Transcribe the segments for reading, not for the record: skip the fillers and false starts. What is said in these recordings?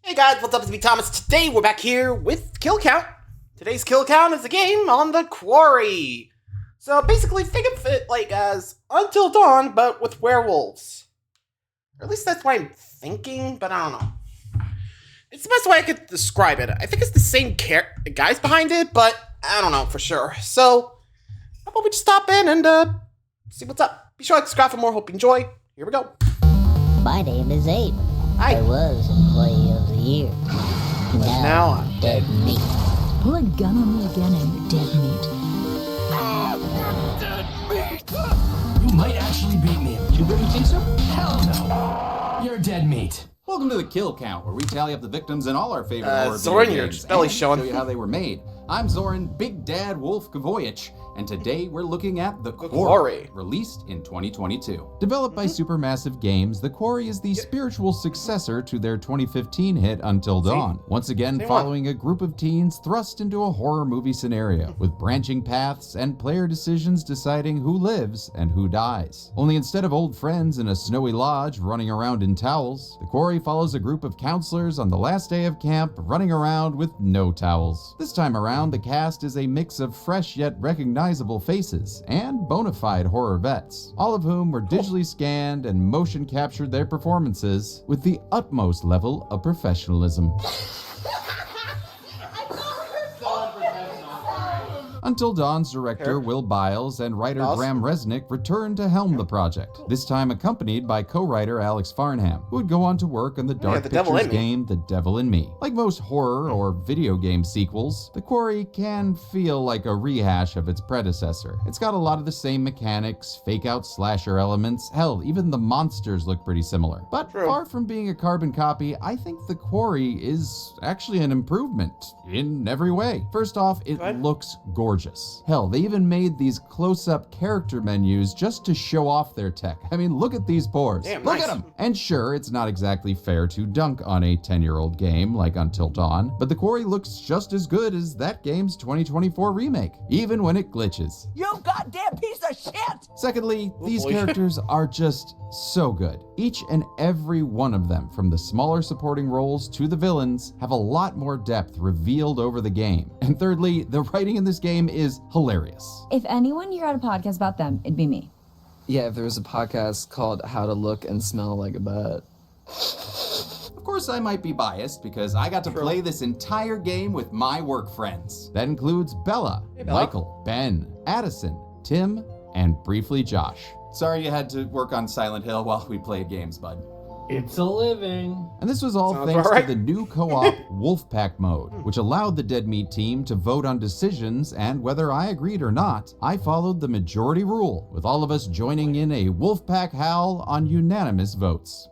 Hey guys, what's up? It's me, Thomas. Today we're back here with Kill Count. Today's Kill Count is a game on the Quarry. So basically, think of it like as Until Dawn, but with werewolves. Or at least that's what I'm thinking, but I don't know. It's the best way I could describe it. I think it's the same guys behind it, but I don't know for sure. So, how about we just stop in and see what's up. Be sure to subscribe for more. Hope you enjoy. Here we go. My name is Abe. Hi. I was Employee of the Year. Now I'm dead meat. Pull a gun on me again and you're dead meat. You might actually beat me. You really think so? Hell no. You're dead meat. Welcome to the Kill Count, where we tally up the victims in all our favorite horror Zoran, video your games belly's and showing. show you how they were made. I'm Zoran, Big Dad Wolf Gavoyich, and today we're looking at The Quarry, released in 2022. Developed by Supermassive Games, The Quarry is the spiritual successor to their 2015 hit Until Dawn, once again following a group of teens thrust into a horror movie scenario, with branching paths and player decisions deciding who lives and who dies. Only instead of old friends in a snowy lodge running around in towels, The Quarry follows a group of counselors on the last day of camp running around with no towels. This time around, the cast is a mix of fresh yet recognizable faces and bona fide horror vets, all of whom were digitally scanned and motion captured their performances with the utmost level of professionalism. Until Dawn's director Will Biles and writer Graham Resnick returned to helm the project, this time accompanied by co-writer Alex Farnham, who would go on to work on the Dark Pictures game The Devil in Me. Like most horror or video game sequels, The Quarry can feel like a rehash of its predecessor. It's got a lot of the same mechanics, fake-out slasher elements, hell, even the monsters look pretty similar. But far from being a carbon copy, I think The Quarry is actually an improvement in every way. First off, it looks gorgeous. Hell, they even made these close-up character menus just to show off their tech. I mean, look at these pores. Look at them! And sure, it's not exactly fair to dunk on a 10-year-old game like Until Dawn, but The Quarry looks just as good as that game's 2024 remake, even when it glitches. You goddamn piece of shit! Secondly, these characters are just so good. Each and every one of them, from the smaller supporting roles to the villains, have a lot more depth revealed over the game. And thirdly, the writing in this game is hilarious. If anyone here had a podcast about them, it'd be me. Yeah, if there was a podcast called How to Look and Smell Like a Bat. Of course, I might be biased because I got to play this entire game with my work friends. That includes Bella, Michael, Ben, Addison, Tim, and briefly Josh. Sorry you had to work on Silent Hill while we played games, bud. It's a living. And this was all thanks to the new co-op Wolfpack mode, which allowed the Dead Meat team to vote on decisions, and whether I agreed or not, I followed the majority rule, with all of us joining in a Wolfpack howl on unanimous votes.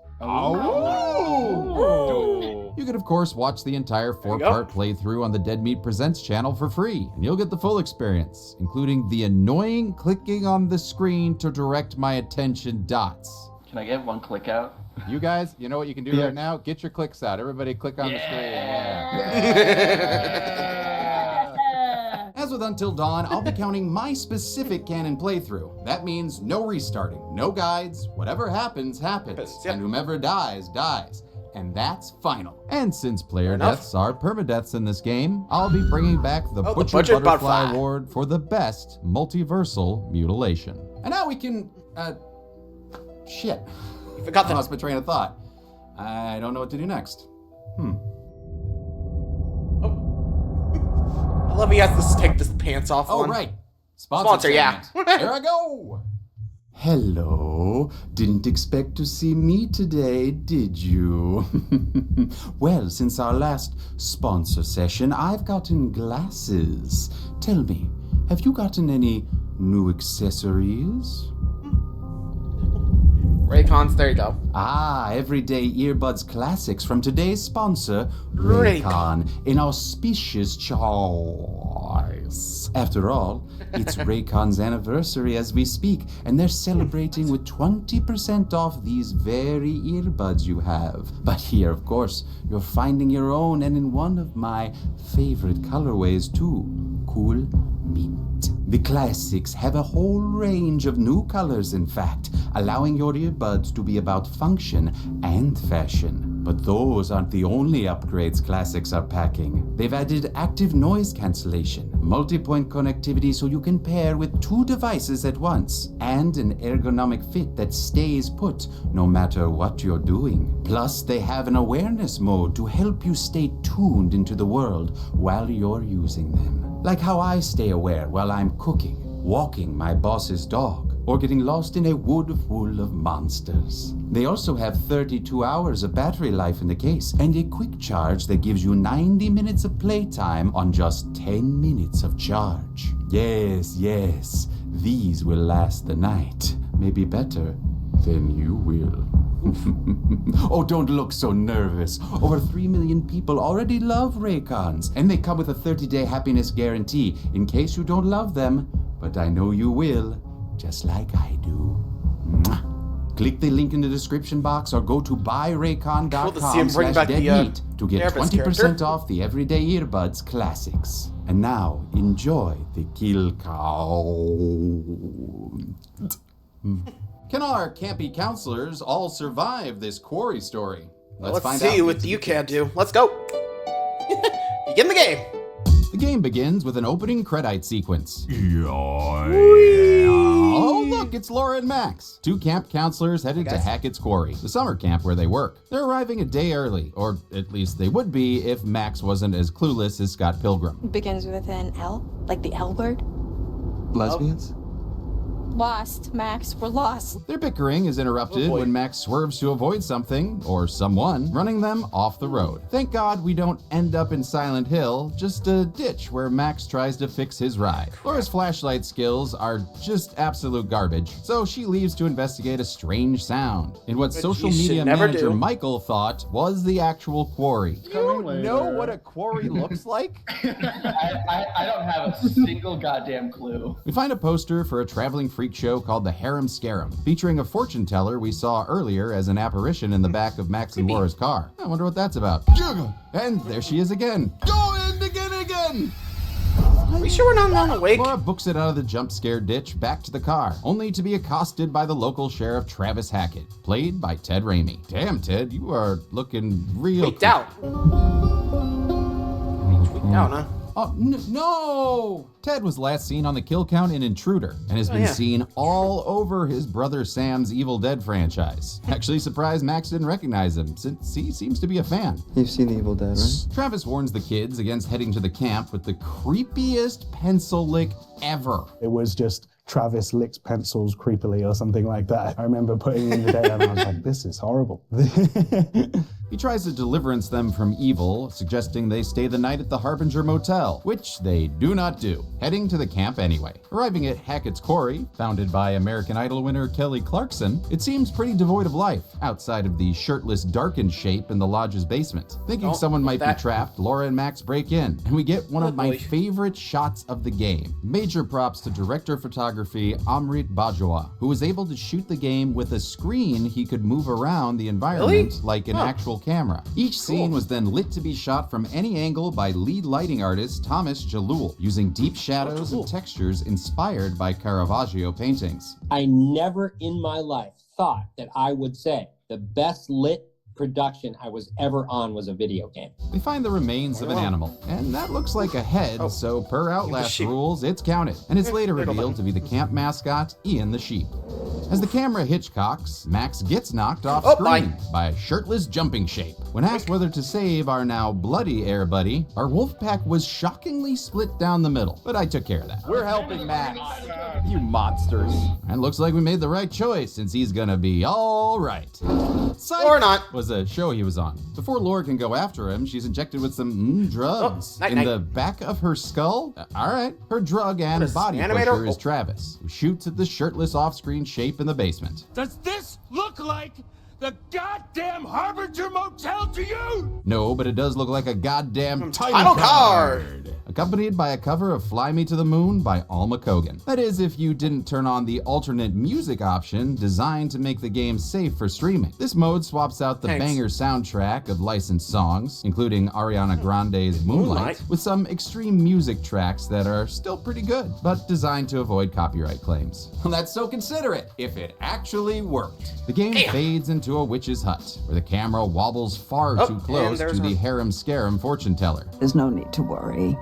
You could, of course, watch the entire 4-part playthrough on the Dead Meat Presents channel for free, and you'll get the full experience, including the annoying clicking on the screen to direct my attention dots. Can I get one click out? You guys, you know what you can do right now? Get your clicks out. Everybody click on the screen. As with Until Dawn, I'll be counting my specific canon playthrough. That means no restarting, no guides, whatever happens, happens, and whomever dies, dies. And that's final. And since player deaths are permadeaths in this game, I'll be bringing back the Butcher Butterfly Award for the best multiversal mutilation. And now we can, shit. You forgot I lost my train of thought. I don't know what to do next. I love he has to take this pants off. Right. Sponsor, yeah. Here I go. Hello. Didn't expect to see me today, did you? Well, since our last sponsor session, I've gotten glasses. Tell me, have you gotten any new accessories? Raycons, there you go. Everyday earbuds classics from today's sponsor, Raycon, an auspicious choice. After all, it's Raycon's anniversary as we speak, and they're celebrating with 20% off these very earbuds you have. But here, of course, you're finding your own, and in one of my favorite colorways too, Cool Mint. The classics have a whole range of new colors, in fact, allowing your earbuds to be about function and fashion. But those aren't the only upgrades Classics are packing. They've added active noise cancellation, multi-point connectivity so you can pair with 2 devices at once, and an ergonomic fit that stays put no matter what you're doing. Plus, they have an awareness mode to help you stay tuned into the world while you're using them. Like how I stay aware while I'm cooking, walking my boss's dog, or getting lost in a wood full of monsters. They also have 32 hours of battery life in the case, and a quick charge that gives you 90 minutes of playtime on just 10 minutes of charge. Yes, these will last the night. Maybe better than you will. Oh, don't look so nervous. Over 3 million people already love Raycons, and they come with a 30-day happiness guarantee in case you don't love them, but I know you will. Just like I do. Mwah. Click the link in the description box or go to buyraycon.com/deadmeat to get 20% off the Everyday Earbuds Classics. And now, enjoy the kill count. Can our campy counselors all survive this Quarry story? Let's see what you can do. Let's go. Begin the game. The game begins with an opening credite sequence. Oh, look, it's Laura and Max, 2 camp counselors headed to Hackett's Quarry, the summer camp where they work. They're arriving a day early, or at least they would be if Max wasn't as clueless as Scott Pilgrim. Begins with an L, like the L word. Lesbians? Lost, Max, we're lost. Their bickering is interrupted when Max swerves to avoid something, or someone, running them off the road. Thank God we don't end up in Silent Hill, just a ditch where Max tries to fix his ride. Laura's flashlight skills are just absolute garbage, so she leaves to investigate a strange sound in what social media manager Michael thought was the actual quarry. You know what a quarry looks like? I don't have a single goddamn clue. We find a poster for a traveling freak show called the Harem Scarum, featuring a fortune teller we saw earlier as an apparition in the back of Max and Laura's car. I wonder what that's about. And there she is again. Go in again! Are we sure we're not on awake? Laura books it out of the jump scare ditch back to the car, only to be accosted by the local sheriff Travis Hackett, played by Ted Raimi. Damn, Ted, you are looking real Tweaked out. Tweaked out, huh? Oh, no! Ted was last seen on the kill count in Intruder, and has been seen all over his brother Sam's Evil Dead franchise. Actually surprised Max didn't recognize him, since he seems to be a fan. You've seen the Evil Dead, right? Travis warns the kids against heading to the camp with the creepiest pencil lick ever. It was just Travis licks pencils creepily or something like that. I remember putting in the data and I was like, this is horrible. He tries to deliverance them from evil, suggesting they stay the night at the Harbinger Motel, which they do not do, heading to the camp anyway. Arriving at Hackett's Quarry, founded by American Idol winner Kelly Clarkson, it seems pretty devoid of life, outside of the shirtless darkened shape in the lodge's basement. Thinking someone might be trapped, Laura and Max break in, and we get one of my favorite shots of the game. Major props to director of photography Amrit Bajwa, who was able to shoot the game with a screen he could move around the environment like an actual camera. Each scene was then lit to be shot from any angle by lead lighting artist Thomas Jalul, using deep shadows and textures inspired by Caravaggio paintings. I never in my life thought that I would say the best lit production I was ever on was a video game. They find the remains of an animal, and that looks like a head, so per Outlast rules, it's counted, and it's later revealed to be the camp mascot, Ian the sheep. As the camera hitchcocks, Max gets knocked off screen by a shirtless jumping shape. When asked whether to save our now bloody air buddy, our wolf pack was shockingly split down the middle, but I took care of that. We're helping Max, you monsters. And looks like we made the right choice, since he's gonna be all right. Psych or not. Was a show he was on. Before Laura can go after him, she's injected with some drugs in the back of her skull. All right. Her drug and body pusher is Travis, who shoots at the shirtless off-screen shape in the basement. Does this look like the goddamn Harbinger Motel to you? No, but it does look like a goddamn title card. accompanied by a cover of Fly Me to the Moon by Alma Cogan. That is, if you didn't turn on the alternate music option designed to make the game safe for streaming. This mode swaps out the banger soundtrack of licensed songs, including Ariana Grande's Moonlight, with some extreme music tracks that are still pretty good, but designed to avoid copyright claims. Well, that's so considerate, if it actually worked. The game fades into a witch's hut, where the camera wobbles far too close to the harem-scarum fortune teller. There's no need to worry.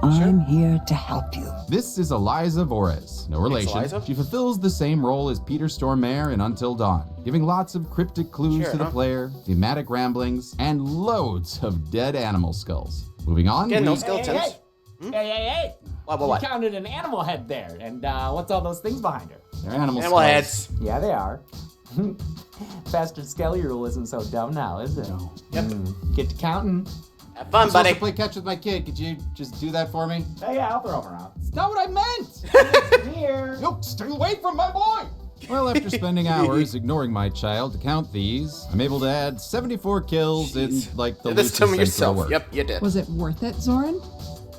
I'm here to help you. This is Eliza Vorez, no relation. She fulfills the same role as Peter Stormare in Until Dawn, giving lots of cryptic clues to the player, thematic ramblings, and loads of dead animal skulls. Moving on, no skeletons. Hey. What? You counted an animal head there, and what's all those things behind her? They're animal skulls. Heads. Yeah, they are. Bastard Skelly rule isn't so dumb now, is it? No. Yep. Get to counting. Have fun, buddy. I'm supposed to play catch with my kid. Could you just do that for me? Hey, yeah, I'll throw him around. It's not what I meant! Here. Look, stay away from my boy! Well, after spending hours ignoring my child to count these, I'm able to add 74 kills in, like, the this to me loosest sense of the yourself. word. Yep, you did. Was it worth it, Zoran?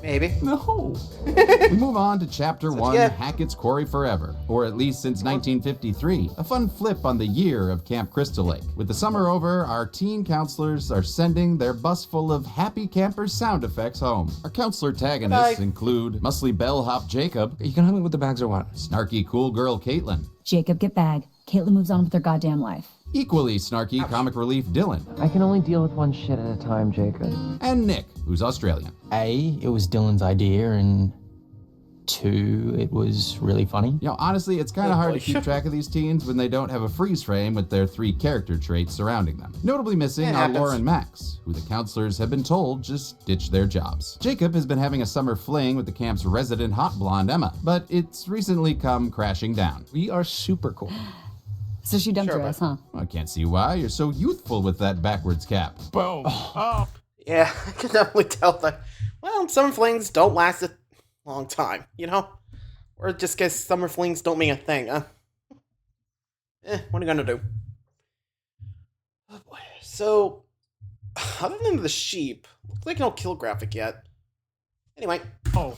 Maybe. No. We move on to Chapter 1, Hackett's Quarry Forever, or at least since 1953, a fun flip on the year of Camp Crystal Lake. With the summer over, our teen counselors are sending their bus full of happy camper sound effects home. Our counselor antagonists include muscly bellhop Jacob. You can help me with the bags or what? Snarky cool girl Caitlin. Jacob, get bag. Caitlin moves on with her goddamn life. Equally snarky comic relief Dylan. I can only deal with one shit at a time, Jacob. And Nick, who's Australian. A, it was Dylan's idea, and 2, it was really funny. You know, honestly, it's kind of hard to keep track of these teens when they don't have a freeze frame with their 3 character traits surrounding them. Notably missing are Laura and Max, who the counselors have been told just ditch their jobs. Jacob has been having a summer fling with the camp's resident hot blonde Emma, but it's recently come crashing down. We are super cool. So she dumped your ass, huh? I can't see why. You're so youthful with that backwards cap. Boom. Oh. Yeah, I can definitely tell that. Well, summer flings don't last a long time, you know? Or just guess summer flings don't mean a thing, huh? What are you gonna do? Oh boy. So, other than the sheep, looks like no kill graphic yet. Anyway. Oh,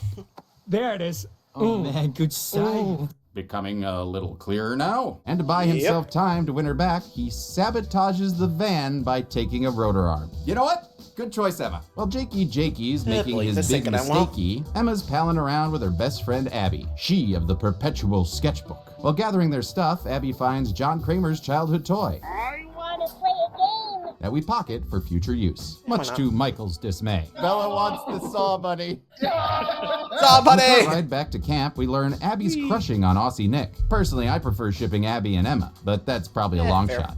there it is. Oh man, good sight. Becoming a little clearer now. And to buy himself time to win her back, he sabotages the van by taking a rotor arm. You know what? Good choice, Emma. While Jakey's making his big mistakey, Emma's palling around with her best friend Abby, she of the perpetual sketchbook. While gathering their stuff, Abby finds John Kramer's childhood toy. I want to play a game. That we pocket for future use, much to Michael's dismay. Bella wants the Saw Buddy. Saw Buddy! Right back to camp, we learn Abby's crushing on Aussie Nick. Personally, I prefer shipping Abby and Emma, but that's probably a long shot.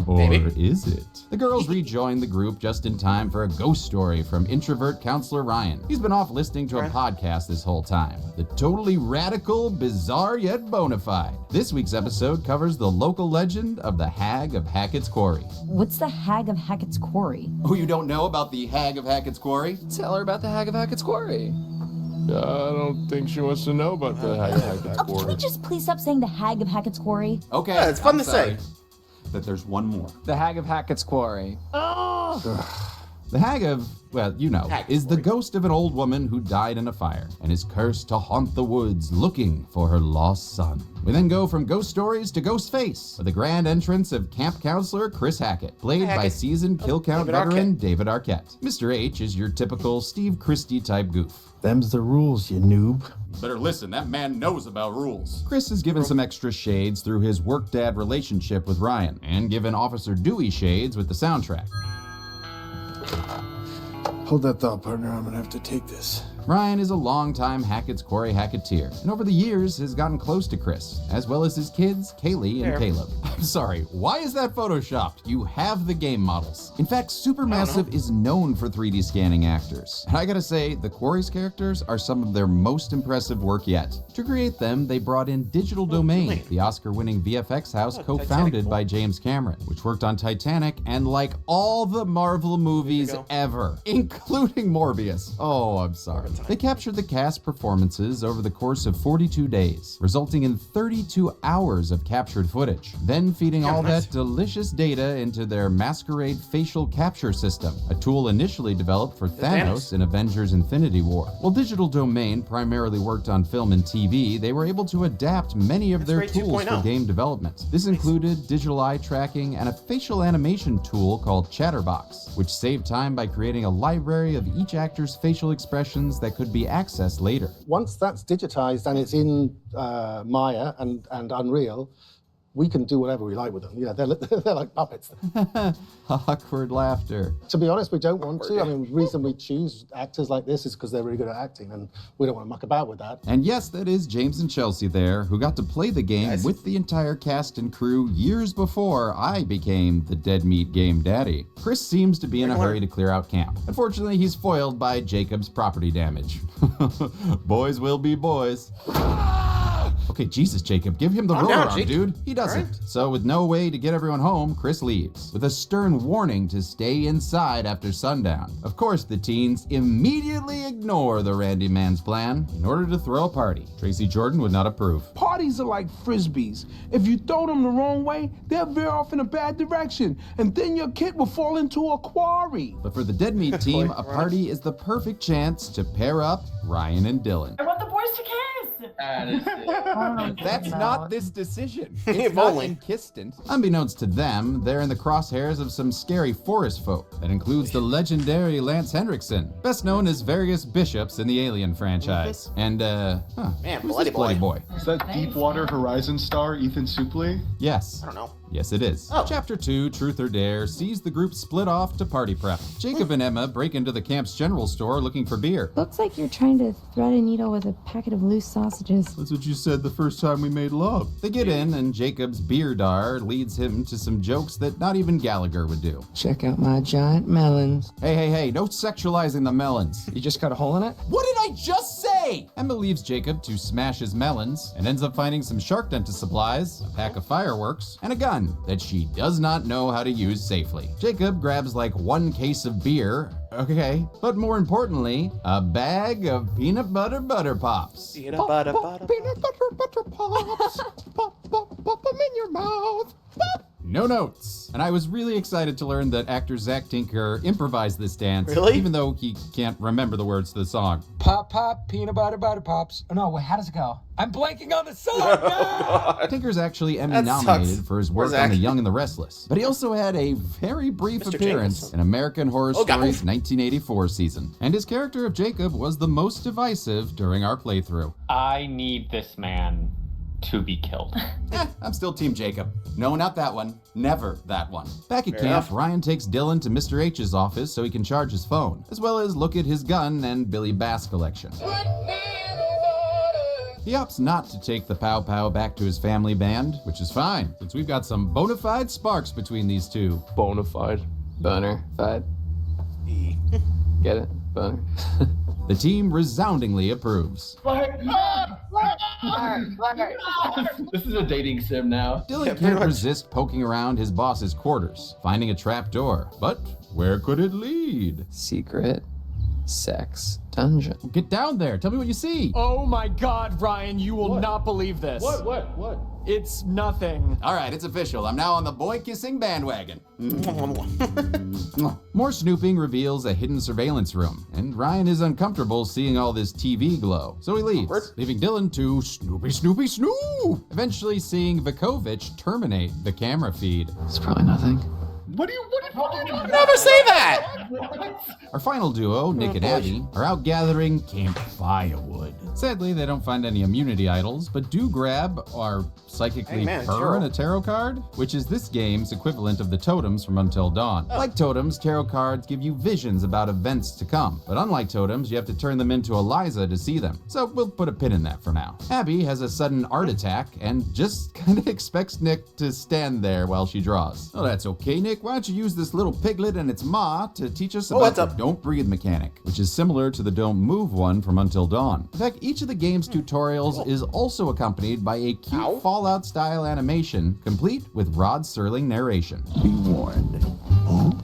Or is it? The girls rejoin the group just in time for a ghost story from introvert counselor Ryan. He's been off listening to a podcast this whole time. The totally radical, bizarre yet bona fide. This week's episode covers the local legend of the Hag of Hackett's Quarry. What's the Hag of Hackett's Quarry? Oh, you don't know about the Hag of Hackett's Quarry? Tell her about the Hag of Hackett's Quarry. I don't think she wants to know about the Hag of Hackett's Quarry. Can we just please stop saying the Hag of Hackett's Quarry? Okay, yeah, it's fun to say. That there's one more. The Hag of Hackett's Quarry. Oh! The Hag of, well, you know, is the ghost of an old woman who died in a fire and is cursed to haunt the woods looking for her lost son. We then go from ghost stories to ghost face with the grand entrance of camp counselor Chris Hackett, played by seasoned kill count veteran David Arquette. Mr. H is your typical Steve Christie type goof. Them's the rules, you noob. Better listen, that man knows about rules. Chris is given some extra shades through his work-dad relationship with Ryan, and given Officer Dewey shades with the soundtrack. Hold that thought, partner. I'm gonna have to take this. Ryan is a longtime Hackett's Quarry Hacketeer, and over the years has gotten close to Chris, as well as his kids, Kaylee and Caleb. I'm sorry, why is that photoshopped? You have the game models. In fact, Supermassive is known for 3D scanning actors. And I gotta say, the Quarry's characters are some of their most impressive work yet. To create them, they brought in Digital Domain, the Oscar-winning VFX house co-founded by James Cameron, which worked on Titanic and like all the Marvel movies ever, including Morbius. Oh, I'm sorry. They captured the cast performances over the course of 42 days, resulting in 32 hours of captured footage, then feeding all that delicious data into their Masquerade facial capture system, a tool initially developed for Thanos in Avengers Infinity War. While Digital Domain primarily worked on film and TV, they were able to adapt many of their tools for game development. This included digital eye tracking and a facial animation tool called Chatterbox, which saved time by creating a library of each actor's facial expressions that could be accessed later. Once that's digitized and it's in Maya and Unreal, we can do whatever we like with them. You know, they're like puppets. Awkward laughter. To be honest, we don't want to. I mean, the reason we choose actors like this is because they're really good at acting, and we don't want to muck about with that. And yes, that is James and Chelsea there, who got to play the game with the entire cast and crew years before I became the Dead Meat Game Daddy. Chris seems to be in a hurry to clear out camp. Unfortunately, he's foiled by Jacob's property damage. Boys will be boys. Okay, Jesus, Jacob, give him the roller arm, dude. He doesn't. Right. So with no way to get everyone home, Chris leaves, with a stern warning to stay inside after sundown. Of course, the teens immediately ignore the Randy Man's plan in order to throw a party. Tracy Jordan would not approve. Parties are like frisbees. If you throw them the wrong way, they'll veer off in a bad direction, and then your kid will fall into a quarry. But for the Dead Meat team, a party is the perfect chance to pair up Ryan and Dylan. I want the boys to kiss! That's not this decision. It's not inkistant. Unbeknownst to them, they're in the crosshairs of some scary forest folk. That includes the legendary Lance Henriksen, best known as various bishops in the Alien franchise. And, who's this bloody boy? Is that Deepwater Horizon star Ethan Suplee? Yes. I don't know. Yes, it is. Chapter 2, Truth or Dare, sees the group split off to party prep. Jacob and Emma break into the camp's general store looking for beer. Looks like you're trying to thread a needle with a packet of loose sausages. That's what you said the first time we made love. They get in, and Jacob's beer dar leads him to some jokes that not even Gallagher would do. Check out my giant melons. Hey, no sexualizing the melons. You just got a hole in it? What did I just say? Emma leaves Jacob to smash his melons and ends up finding some shark dentist supplies, a pack of fireworks, and a gun that she does not know how to use safely. Jacob grabs like 1 case of beer, okay, but more importantly, a bag of peanut butter pops. Peanut butter pops. Pop them in your mouth. Pop. No notes. And I was really excited to learn that actor Zach Tinker improvised this dance, even though he can't remember the words to the song. Pop, pop, peanut butter pops. Oh no, wait, how does it go? I'm blanking on the song now! Tinker's actually Emmy nominated for his work on The Young and the Restless, but he also had a very brief appearance in American Horror Story's 1984 season. And his character of Jacob was the most divisive during our playthrough. I need this man to be killed. I'm still Team Jacob. No, not that one. Never that one. Back at camp, Ryan takes Dylan to Mr. H's office so he can charge his phone, as well as look at his gun and Billy Bass collection. He opts not to take the Pow Pow back to his family band, which is fine, since we've got some bona fide sparks between these two. Bona fide. Boner. Fide. Get it? Boner. The team resoundingly approves. This is a dating sim now. Dylan can't resist poking around his boss's quarters, finding a trap door. But where could it lead? Secret sex dungeon. Get down there. Tell me what you see. Oh my God, Ryan, you will not believe this. What? It's nothing. All right, it's official. I'm now on the boy-kissing bandwagon. More snooping reveals a hidden surveillance room, and Ryan is uncomfortable seeing all this TV glow. So he leaves, leaving Dylan to snoop. Eventually seeing Vukovic terminate the camera feed. It's probably nothing. What do you never say that? Our final duo, Nick and Abby, are out gathering camp firewood. Sadly, they don't find any immunity idols, but do grab our psychically purr in a tarot card, which is this game's equivalent of the totems from Until Dawn. Like totems, tarot cards give you visions about events to come, but unlike totems, you have to turn them into Eliza to see them. So we'll put a pin in that for now. Abby has a sudden art attack and just kind of expects Nick to stand there while she draws. Oh, that's okay, Nick. Why don't you use this little piglet and its ma to teach us about the don't breathe mechanic, which is similar to the don't move one from Until Dawn. In fact, each of the game's tutorials is also accompanied by a cute Fallout-style animation, complete with Rod Serling narration. Be warned,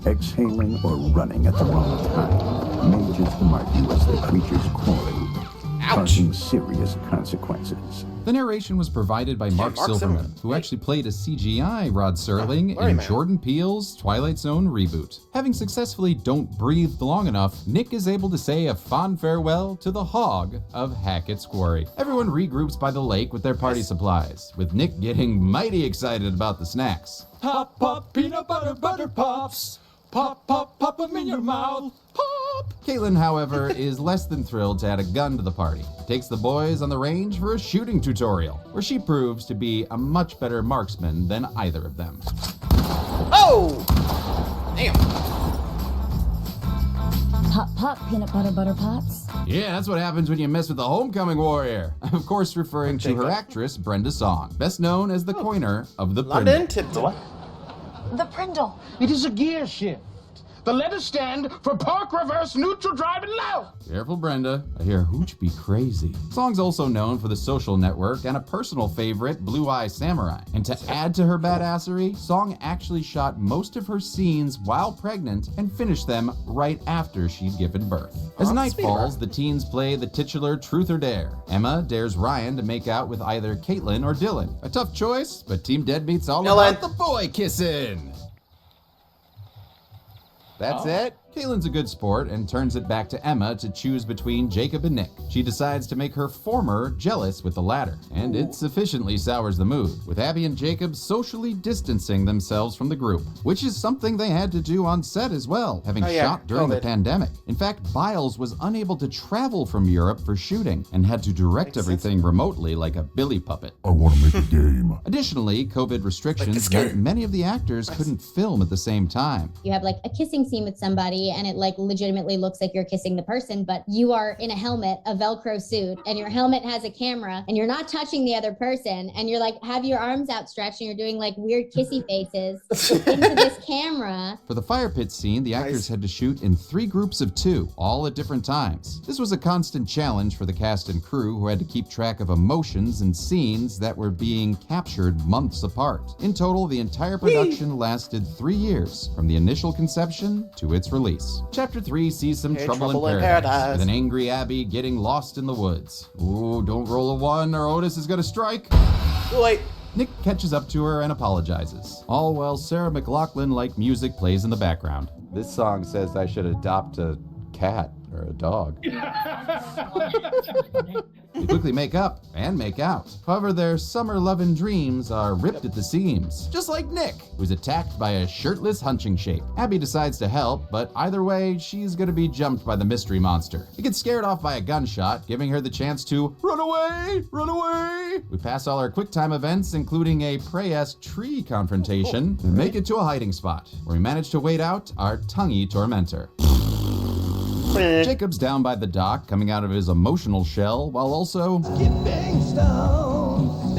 exhaling or running at the wrong time may just mark you as the creature's quarry, causing serious consequences. The narration was provided by Mark Silverman, who actually played a CGI Rod Serling in Jordan Peele's Twilight Zone reboot. Having successfully don't breathed long enough, Nick is able to say a fond farewell to the hog of Hackett's Quarry. Everyone regroups by the lake with their party supplies, with Nick getting mighty excited about the snacks. Pop, pop, peanut butter, butter pops. Pop, pop, pop them in your mouth. Pop! Caitlin, however, is less than thrilled to add a gun to the party. Takes the boys on the range for a shooting tutorial, where she proves to be a much better marksman than either of them. Oh! Damn. Pop, pop, peanut butter pops. Yeah, that's what happens when you mess with the homecoming warrior. Of course, referring to her actress, Brenda Song, best known as the coiner of the London Prindle. What? The Prindle. It is a gear shift. The letters stand for park, reverse, neutral, drive, and low. Careful, Brenda. I hear Hooch be crazy. Song's also known for The Social Network and a personal favorite, Blue Eye Samurai. And to add to her badassery, Song actually shot most of her scenes while pregnant and finished them right after she'd given birth. As night falls, the teens play the titular Truth or Dare. Emma dares Ryan to make out with either Caitlin or Dylan. A tough choice, but Team Deadbeat's all about the boy kissing. That's it? Caitlin's a good sport and turns it back to Emma to choose between Jacob and Nick. She decides to make her former jealous with the latter, and it sufficiently sours the mood, with Abby and Jacob socially distancing themselves from the group, which is something they had to do on set as well, having shot during the pandemic. In fact, Biles was unable to travel from Europe for shooting and had to direct everything remotely like a billy puppet. I want to make a game. Additionally, COVID restrictions meant many of the actors couldn't film at the same time. You have like a kissing scene with somebody and it like legitimately looks like you're kissing the person, but you are in a helmet, a Velcro suit, and your helmet has a camera and you're not touching the other person and you're like, have your arms outstretched and you're doing like weird kissy faces into this camera. For the fire pit scene, the actors had to shoot in 3 groups of 2, all at different times. This was a constant challenge for the cast and crew who had to keep track of emotions and scenes that were being captured months apart. In total, the entire production lasted 3 years, from the initial conception to its release. Chapter 3 sees some trouble in paradise, with an angry Abby getting lost in the woods. Ooh, don't roll a 1 or Otis is gonna strike. Wait. Nick catches up to her and apologizes, all while Sarah McLachlan-like music plays in the background. This song says I should adopt a cat or a dog. They quickly make up and make out. However, their summer lovin' dreams are ripped at the seams, just like Nick, who's attacked by a shirtless hunching shape. Abby decides to help, but either way, she's gonna be jumped by the mystery monster. He gets scared off by a gunshot, giving her the chance to run away, run away. We pass all our QuickTime events, including a Prey-esque tree confrontation, and make it to a hiding spot, where we manage to wait out our tonguey tormentor. Jacob's down by the dock, coming out of his emotional shell, while also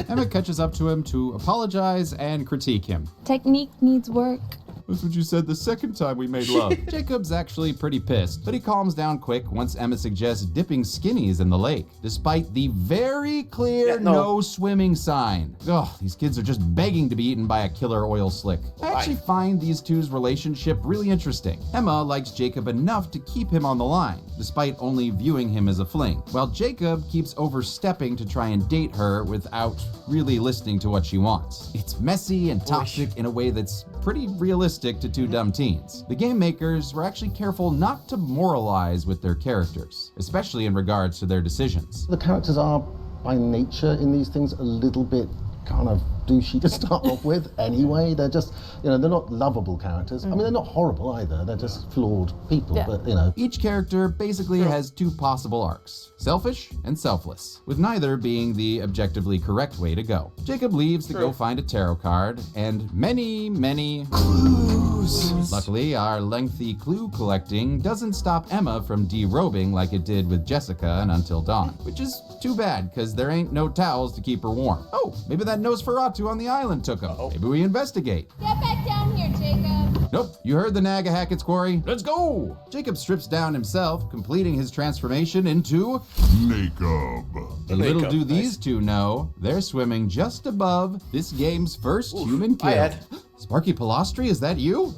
Emma catches up to him to apologize and critique him. Technique needs work. That's what you said the second time we made love. Jacob's actually pretty pissed, but he calms down quick once Emma suggests dipping skinnies in the lake, despite the very clear no swimming sign. Ugh, these kids are just begging to be eaten by a killer oil slick. I actually find these two's relationship really interesting. Emma likes Jacob enough to keep him on the line, despite only viewing him as a fling, while Jacob keeps overstepping to try and date her without really listening to what she wants. It's messy and toxic in a way that's pretty realistic to 2 dumb teens. The game makers were actually careful not to moralize with their characters, especially in regards to their decisions. The characters are, by nature in these things, a little bit kind of douchey to start off with anyway. They're just, they're not lovable characters. I mean, they're not horrible either. They're just flawed people, but, Each character basically has 2 possible arcs, selfish and selfless, with neither being the objectively correct way to go. Jacob leaves to go find a tarot card and many, many clues. Luckily, our lengthy clue collecting doesn't stop Emma from derobing like it did with Jessica in Until Dawn, which is too bad because there ain't no towels to keep her warm. Oh, maybe that Nosferatu on the island took him. Maybe we investigate. Get back down here, Jacob. Nope, you heard the nag of Hackett's Quarry. Let's go! Jacob strips down himself, completing his transformation into Jacob. But little do these two know, they're swimming just above this game's first human kill. Sparky Pilastri, is that you?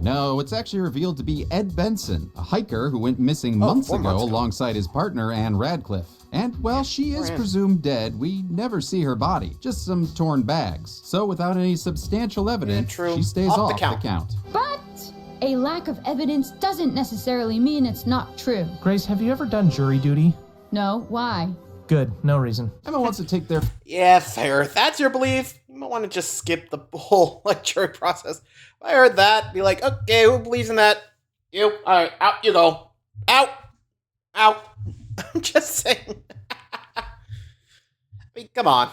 No, it's actually revealed to be Ed Benson, a hiker who went missing months ago alongside his partner, Anne Radcliffe. And while she is presumed dead, we never see her body, just some torn bags. So without any substantial evidence, she stays off the count. But a lack of evidence doesn't necessarily mean it's not true. Grace, have you ever done jury duty? No, why? Good, no reason. Emma wants to take their... Yeah, fair. If that's your belief, you might want to just skip the whole jury process. If I heard that, be like, okay, who believes in that? You. All right, out you go. Out. Out. I'm just saying. I mean, come on.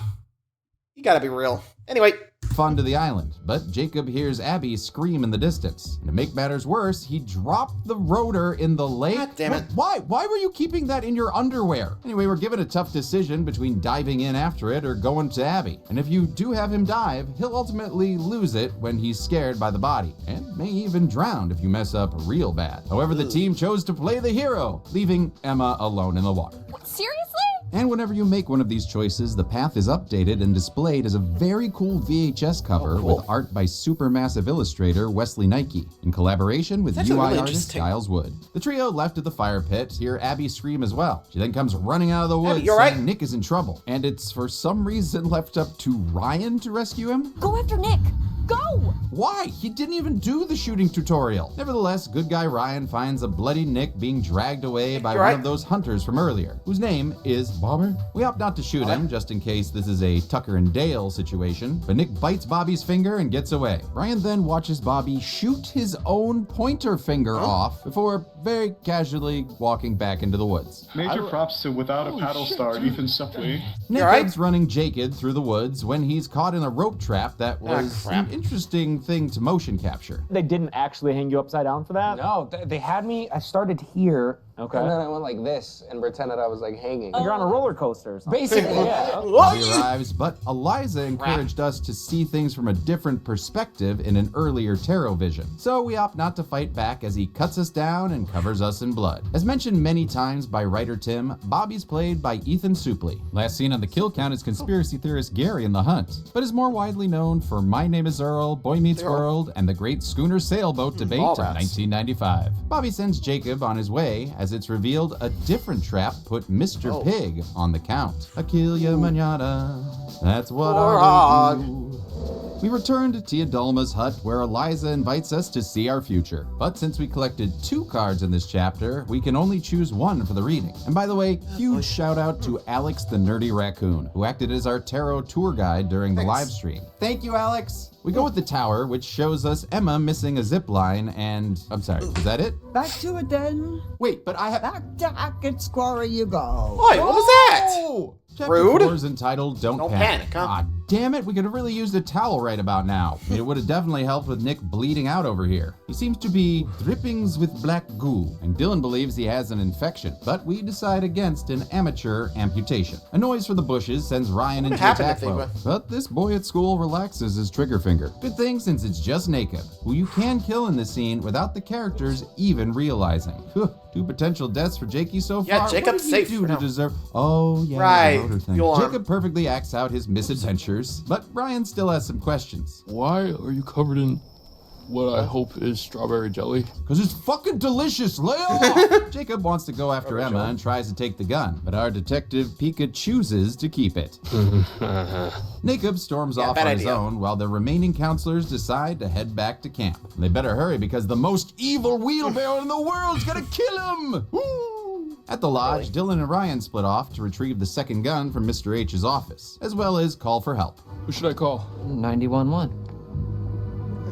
You gotta be real. Anyway. Fun to the island, but Jacob hears Abby scream in the distance. And to make matters worse, he dropped the rotor in the lake. God damn it. Why? Why were you keeping that in your underwear? Anyway, we're given a tough decision between diving in after it or going to Abby. And if you do have him dive, he'll ultimately lose it when he's scared by the body, and may even drown if you mess up real bad. However, the team chose to play the hero, leaving Emma alone in the water. Seriously? And whenever you make one of these choices, the path is updated and displayed as a very cool VHS cover with art by supermassive illustrator Wesley Nike, in collaboration with UI artist Giles Wood. The trio left at the fire pit hear Abby scream as well. She then comes running out of the woods saying Nick is in trouble. And it's for some reason left up to Ryan to rescue him? Go after Nick! Go! Why? He didn't even do the shooting tutorial. Nevertheless, good guy Ryan finds a bloody Nick being dragged away by one of those hunters from earlier, whose name is Bobber. We opt not to shoot him, just in case this is a Tucker and Dale situation, but Nick bites Bobby's finger and gets away. Ryan then watches Bobby shoot his own pointer finger off before very casually walking back into the woods. Major props to Without a Paddle star Ethan Suplee. Nick's running Jacob through the woods when he's caught in a rope trap that was an interesting thing to motion capture. They didn't actually hang you upside down for that? No, They had me, I started here. Okay. And then I went like this and pretended I was like hanging. You're on a roller coaster or something. Basically, yeah. Bobby arrives, but Eliza encouraged us to see things from a different perspective in an earlier tarot vision. So we opt not to fight back as he cuts us down and covers us in blood. As mentioned many times by writer Tim, Bobby's played by Ethan Suplee. Last seen on the kill count is conspiracy theorist Gary in The Hunt, but is more widely known for My Name is Earl, Boy Meets World, and the Great Schooner Sailboat Debate of 1995. Bobby sends Jacob on his way as it's revealed a different trap put Mr. Pig on the count. Aquila manana, that's what I do. We return to Tia Dalma's hut where Eliza invites us to see our future. But since we collected 2 cards in this chapter, we can only choose one for the reading. And by the way, huge shout out to Alex the Nerdy Raccoon, who acted as our tarot tour guide during the live stream. Thank you, Alex. We go with the tower, which shows us Emma missing a zip line and... I'm sorry, is that it? Back to it then. Wait, but I have... Back to Hackett's Quarry you go. Oi, what was that? Chapter Rude. 4 is entitled Don't Panic. Huh? Ah, damn it, we could have really used a towel right about now. It would have definitely helped with Nick bleeding out over here. He seems to be drippings with black goo, and Dylan believes he has an infection, but we decide against an amateur amputation. A noise from the bushes sends Ryan into attack mode, but this boy at school relaxes his trigger finger. Good thing since it's just Jacob, who you can kill in this scene without the characters even realizing. 2 potential deaths for Jakey so far. Yeah, Jacob's safe What did he do to deserve? Oh, yeah. Right. Thing. Jacob perfectly acts out his misadventures, but Ryan still has some questions. Why are you covered in what I hope is strawberry jelly? Because it's fucking delicious, lay off! Jacob wants to go after Emma and tries to take the gun, but our detective Pika chooses to keep it. Jacob storms off on his own while the remaining counselors decide to head back to camp. They better hurry because the most evil wheelbarrow in the world's gonna kill him! Woo! At the lodge, Dylan and Ryan split off to retrieve the second gun from Mr. H's office, as well as call for help. Who should I call? 911.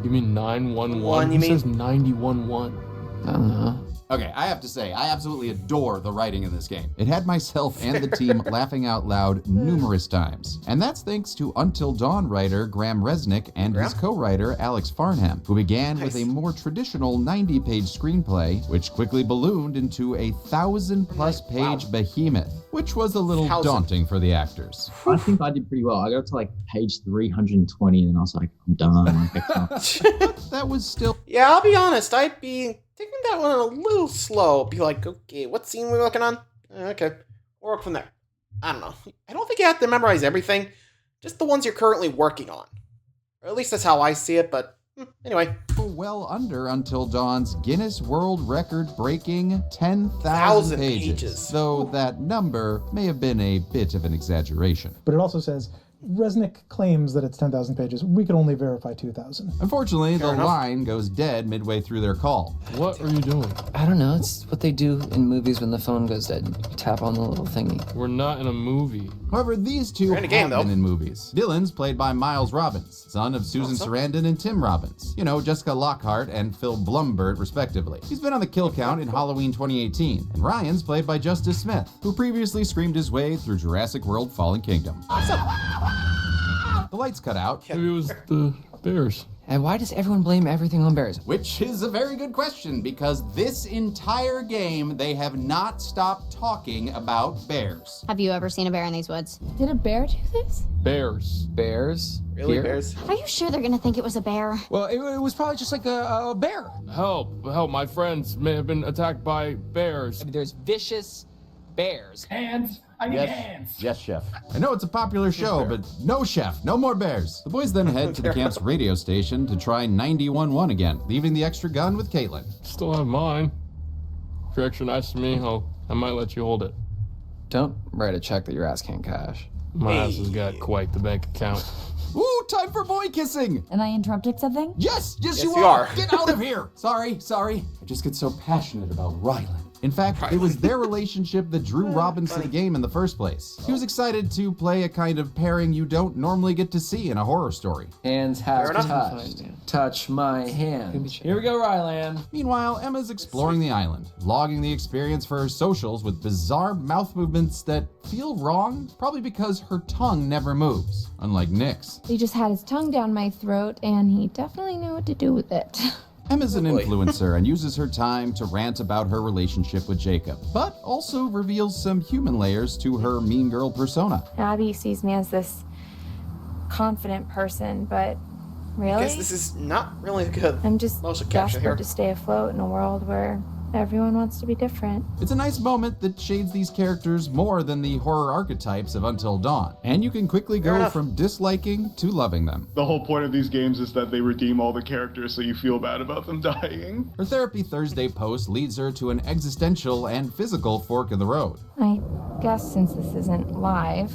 You mean 911? You mean? Says 911. I don't know. Okay, I have to say, I absolutely adore the writing in this game. It had myself and the team laughing out loud numerous times. And that's thanks to Until Dawn writer Graham Resnick and his co-writer Alex Farnham, who began with a more traditional 90-page screenplay, which quickly ballooned into a 1,000+ page behemoth, which was a little daunting for the actors. I think I did pretty well. I got to like page 320 and I was like, I'm done. That was still... Yeah, I'll be honest, I'd be taking that one a little slow. Be like, okay, what scene are we looking on? Okay, we'll work from there. I don't know. I don't think you have to memorize everything, just the ones you're currently working on. Or at least that's how I see it, but Anyway. Well under Until Dawn's Guinness World Record breaking 10,000 pages. Though that number may have been a bit of an exaggeration. But it also says, Resnick claims that it's 10,000 pages. We can only verify 2,000. Unfortunately, the line goes dead midway through their call. What are you doing? I don't know. It's what they do in movies when the phone goes dead. You tap on the little thingy. We're not in a movie. However, these two have been in movies. Dylan's played by Miles Robbins, son of Susan Sarandon and Tim Robbins. You know, Jessica Lockhart and Phil Blumbert, respectively. He's been on the kill count in Halloween 2018. And Ryan's played by Justice Smith, who previously screamed his way through Jurassic World Fallen Kingdom. The lights cut out. Maybe it was the bears. And why does everyone blame everything on bears? Which is a very good question, because this entire game, they have not stopped talking about bears. Have you ever seen a bear in these woods? Did a bear do this? Bears. Bears? Really, Here? bears? Are you sure they're gonna think it was a bear? Well, it was probably just like a bear. Help, my friends may have been attacked by bears. I mean, there's vicious bears. Hands. I need hands. Yes, chef. I know it's a popular show, but no chef, no more bears. The boys then head to the camp's radio station to try 91.1 again, leaving the extra gun with Caitlin. Still have mine. If you're extra nice to me, I might let you hold it. Don't write a check that your ass can't cash. My ass has got quite the bank account. Ooh, time for boy kissing! Am I interrupting something? Yes, you are! Get out of here! Sorry. I just get so passionate about Rylan. In fact, it was their relationship that drew Robbins to the game in the first place. He was excited to play a kind of pairing you don't normally get to see in a horror story. Hands have touched. Touch my hand. Here we go, Rylan. Meanwhile, Emma's exploring the island, logging the experience for her socials with bizarre mouth movements that feel wrong, probably because her tongue never moves, unlike Nick's. He just had his tongue down my throat, and he definitely knew what to do with it. Emma's an influencer and uses her time to rant about her relationship with Jacob, but also reveals some human layers to her mean girl persona. Abby sees me as this confident person, but really? I guess this is not really good. I'm just motion capture here. desperate to stay afloat in a world where everyone wants to be different. It's a nice moment that shades these characters more than the horror archetypes of Until Dawn, and you can quickly go from disliking to loving them. The whole point of these games is that they redeem all the characters so you feel bad about them dying. Her Therapy Thursday post leads her to an existential and physical fork in the road. I guess since this isn't live,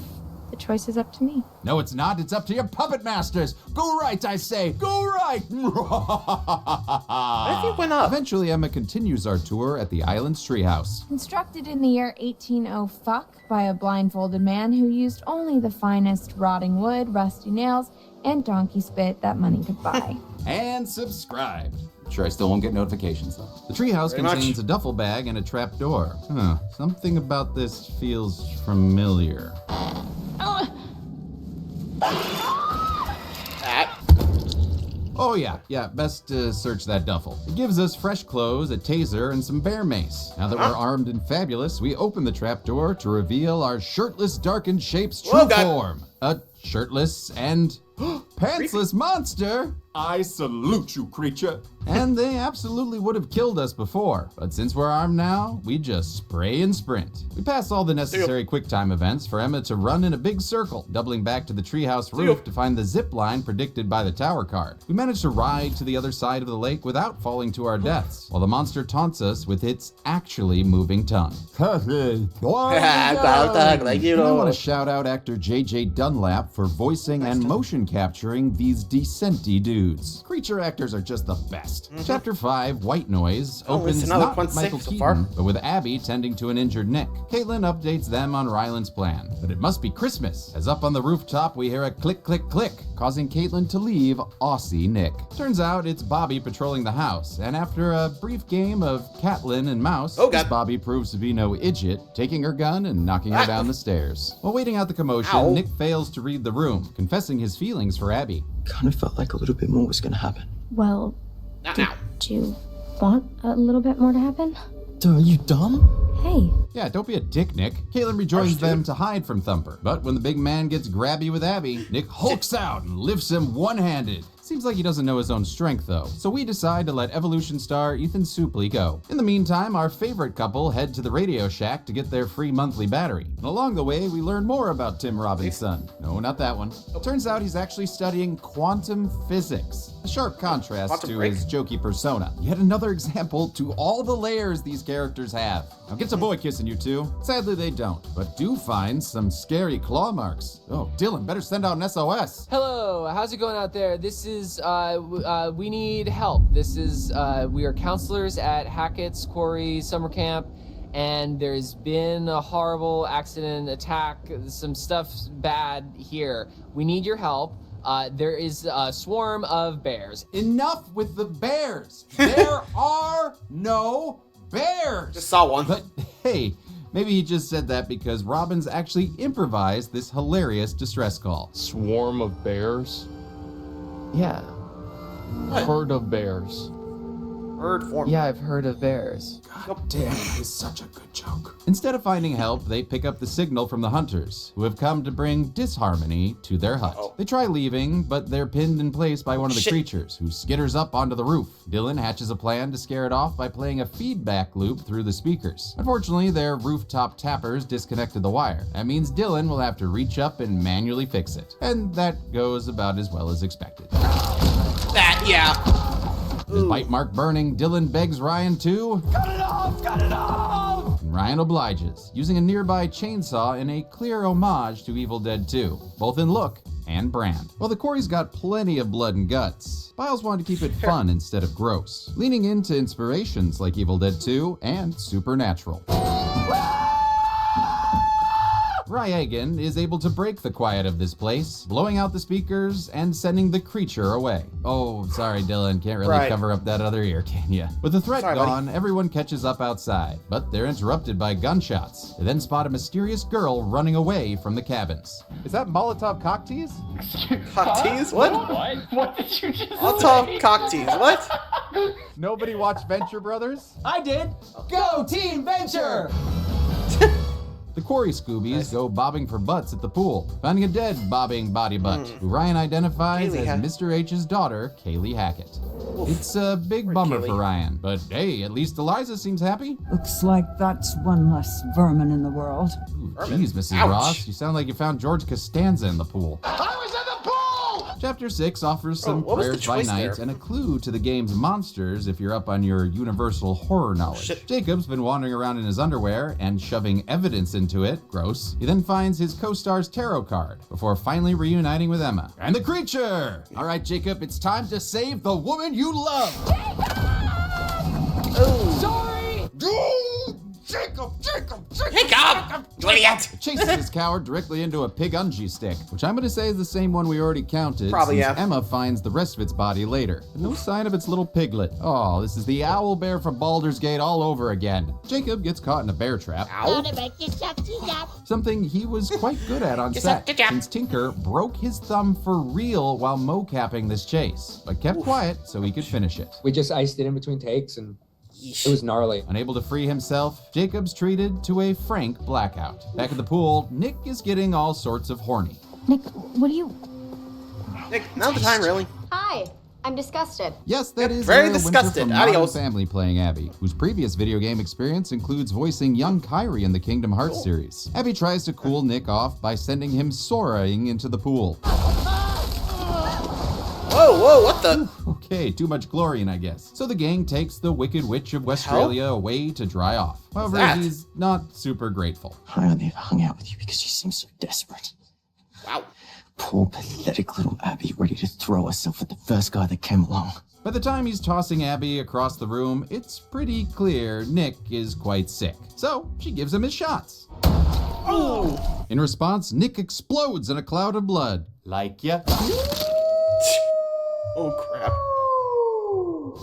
the choice is up to me. No, it's not. It's up to your puppet masters. Go right, I say. Go right. What if you went up? Eventually, Emma continues our tour at the island's treehouse. Constructed in the year 1800 fuck by a blindfolded man who used only the finest rotting wood, rusty nails, and donkey spit that money could buy. And subscribe. Sure, I still won't get notifications, though. The treehouse contains a duffel bag and a trap door. Something about this feels familiar. Oh yeah, best to search that duffel. It gives us fresh clothes, a taser, and some bear mace. Now that we're armed and fabulous, we open the trapdoor to reveal our shirtless, darkened shape's true form. A shirtless and pantsless monster. I salute you, creature. And they absolutely would have killed us before, but since we're armed now, we just spray and sprint. We pass all the necessary QuickTime events for Emma to run in a big circle, doubling back to the treehouse roof to find the zip line predicted by the tower card. We manage to ride to the other side of the lake without falling to our deaths, while the monster taunts us with its actually moving tongue. I want to shout out actor J.J. Dunlap for voicing and motion capturing these decenty dudes. Creature actors are just the best. Chapter 5, White Noise, opens not with Michael Keaton, but with Abby tending to an injured Nick. Caitlin updates them on Ryland's plan, but it must be Christmas, as up on the rooftop we hear a click, click, click, causing Caitlin to leave Aussie Nick. Turns out it's Bobby patrolling the house, and after a brief game of Catlin and Mouse, Bobby proves to be no idiot, taking her gun and knocking her down the stairs. While waiting out the commotion, Nick fails to read the room, confessing his feelings for Abby. Kind of felt like a little bit more was gonna happen. Well, did you want a little bit more to happen? Dude, are you dumb? Hey. Yeah, don't be a dick, Nick. Caitlin rejoins them to hide from Thumper, but when the big man gets grabby with Abby, Nick hulks out and lifts him one-handed, Seems like he doesn't know his own strength though, so we decide to let evolution star Ethan Suplee go. In the meantime, our favorite couple head to the Radio Shack to get their free monthly battery. And along the way, we learn more about Tim Robbins' son. No, not that one. Turns out he's actually studying quantum physics. A sharp contrast to his jokey persona. Yet another example to all the layers these characters have. Now get a boy kissing you two. Sadly they don't, but do find some scary claw marks. Oh, Dylan, better send out an SOS. Hello, how's it going out there? This is, we need help. This is, we are counselors at Hackett's Quarry Summer Camp, and there's been a horrible accident, attack, some stuff bad here. We need your help. There is a swarm of bears. Enough with the bears! There are no bears! Just saw one. But hey, maybe he just said that because Robbins actually improvised this hilarious distress call. Swarm of bears? Yeah. Herd of bears. Herd form. Yeah, I've heard of bears. God damn, that is such a good joke. Instead of finding help, they pick up the signal from the hunters, who have come to bring disharmony to their hut. They try leaving, but they're pinned in place by one of the creatures, who skitters up onto the roof. Dylan hatches a plan to scare it off by playing a feedback loop through the speakers. Unfortunately, their rooftop tappers disconnected the wire. That means Dylan will have to reach up and manually fix it. And that goes about as well as expected. With bite mark burning, Dylan begs Ryan to cut it off! Cut it off! And Ryan obliges, using a nearby chainsaw in a clear homage to Evil Dead 2, both in look and brand. While the Quarry's got plenty of blood and guts, Biles wanted to keep it fun instead of gross, leaning into inspirations like Evil Dead 2 and Supernatural. Ryagan is able to break the quiet of this place, blowing out the speakers and sending the creature away. Oh, sorry, Dylan, can't really cover up that other ear, can ya? With the threat gone, everyone catches up outside, but they're interrupted by gunshots. They then spot a mysterious girl running away from the cabins. Is that Molotov cocktease? Cocktease? What? What did you just Molotov cocktease, what? Nobody watched Venture Brothers? I did. Go Team Venture! The Quarry Scoobies go bobbing for butts at the pool, finding a dead bobbing body butt, who Ryan identifies as Mr. H's daughter, Kaylee Hackett. It's a big bummer for Ryan, but hey, at least Eliza seems happy. Looks like that's one less vermin in the world. Jeez, Mrs. Ross, you sound like you found George Costanza in the pool. I was in the pool! Chapter 6 offers some prayers by night and a clue to the game's monsters if you're up on your universal horror knowledge. Jacob's been wandering around in his underwear and shoving evidence into it. Gross. He then finds his co-star's tarot card before finally reuniting with Emma. And the creature! All right, Jacob, it's time to save the woman you love! Jacob! Sorry! Jacob! You idiot! Chases this coward directly into a pigungy stick, which I'm gonna say is the same one we already counted. Probably, since Emma finds the rest of its body later. But no sign of its little piglet. Oh, this is the owl bear from Baldur's Gate all over again. Jacob gets caught in a bear trap. Something he was quite good at on set, since Tinker broke his thumb for real while mocapping this chase, but kept quiet so he could finish it. We just iced it in between takes and it was gnarly. Unable to free himself, Jacob's treated to a frank blackout. Back at the pool, Nick is getting all sorts of horny. Nick, what do you... Nick, now's the time, really. Hi, I'm disgusted. Yes, that is very Ariel disgusted. Winter from Adios. Modern Family playing Abby, whose previous video game experience includes voicing young Kyrie in the Kingdom Hearts series. Abby tries to cool Nick off by sending him soaring into the pool. Whoa, what the? Okay, too much chlorine, I guess. So the gang takes the Wicked Witch of Westralia away to dry off. However, he's not super grateful. I only hung out with you because you seem so desperate. Wow. Poor, pathetic little Abby ready to throw herself at the first guy that came along. By the time he's tossing Abby across the room, it's pretty clear Nick is quite sick. So she gives him his shots. Oh. In response, Nick explodes in a cloud of blood. Like ya? Oh, crap.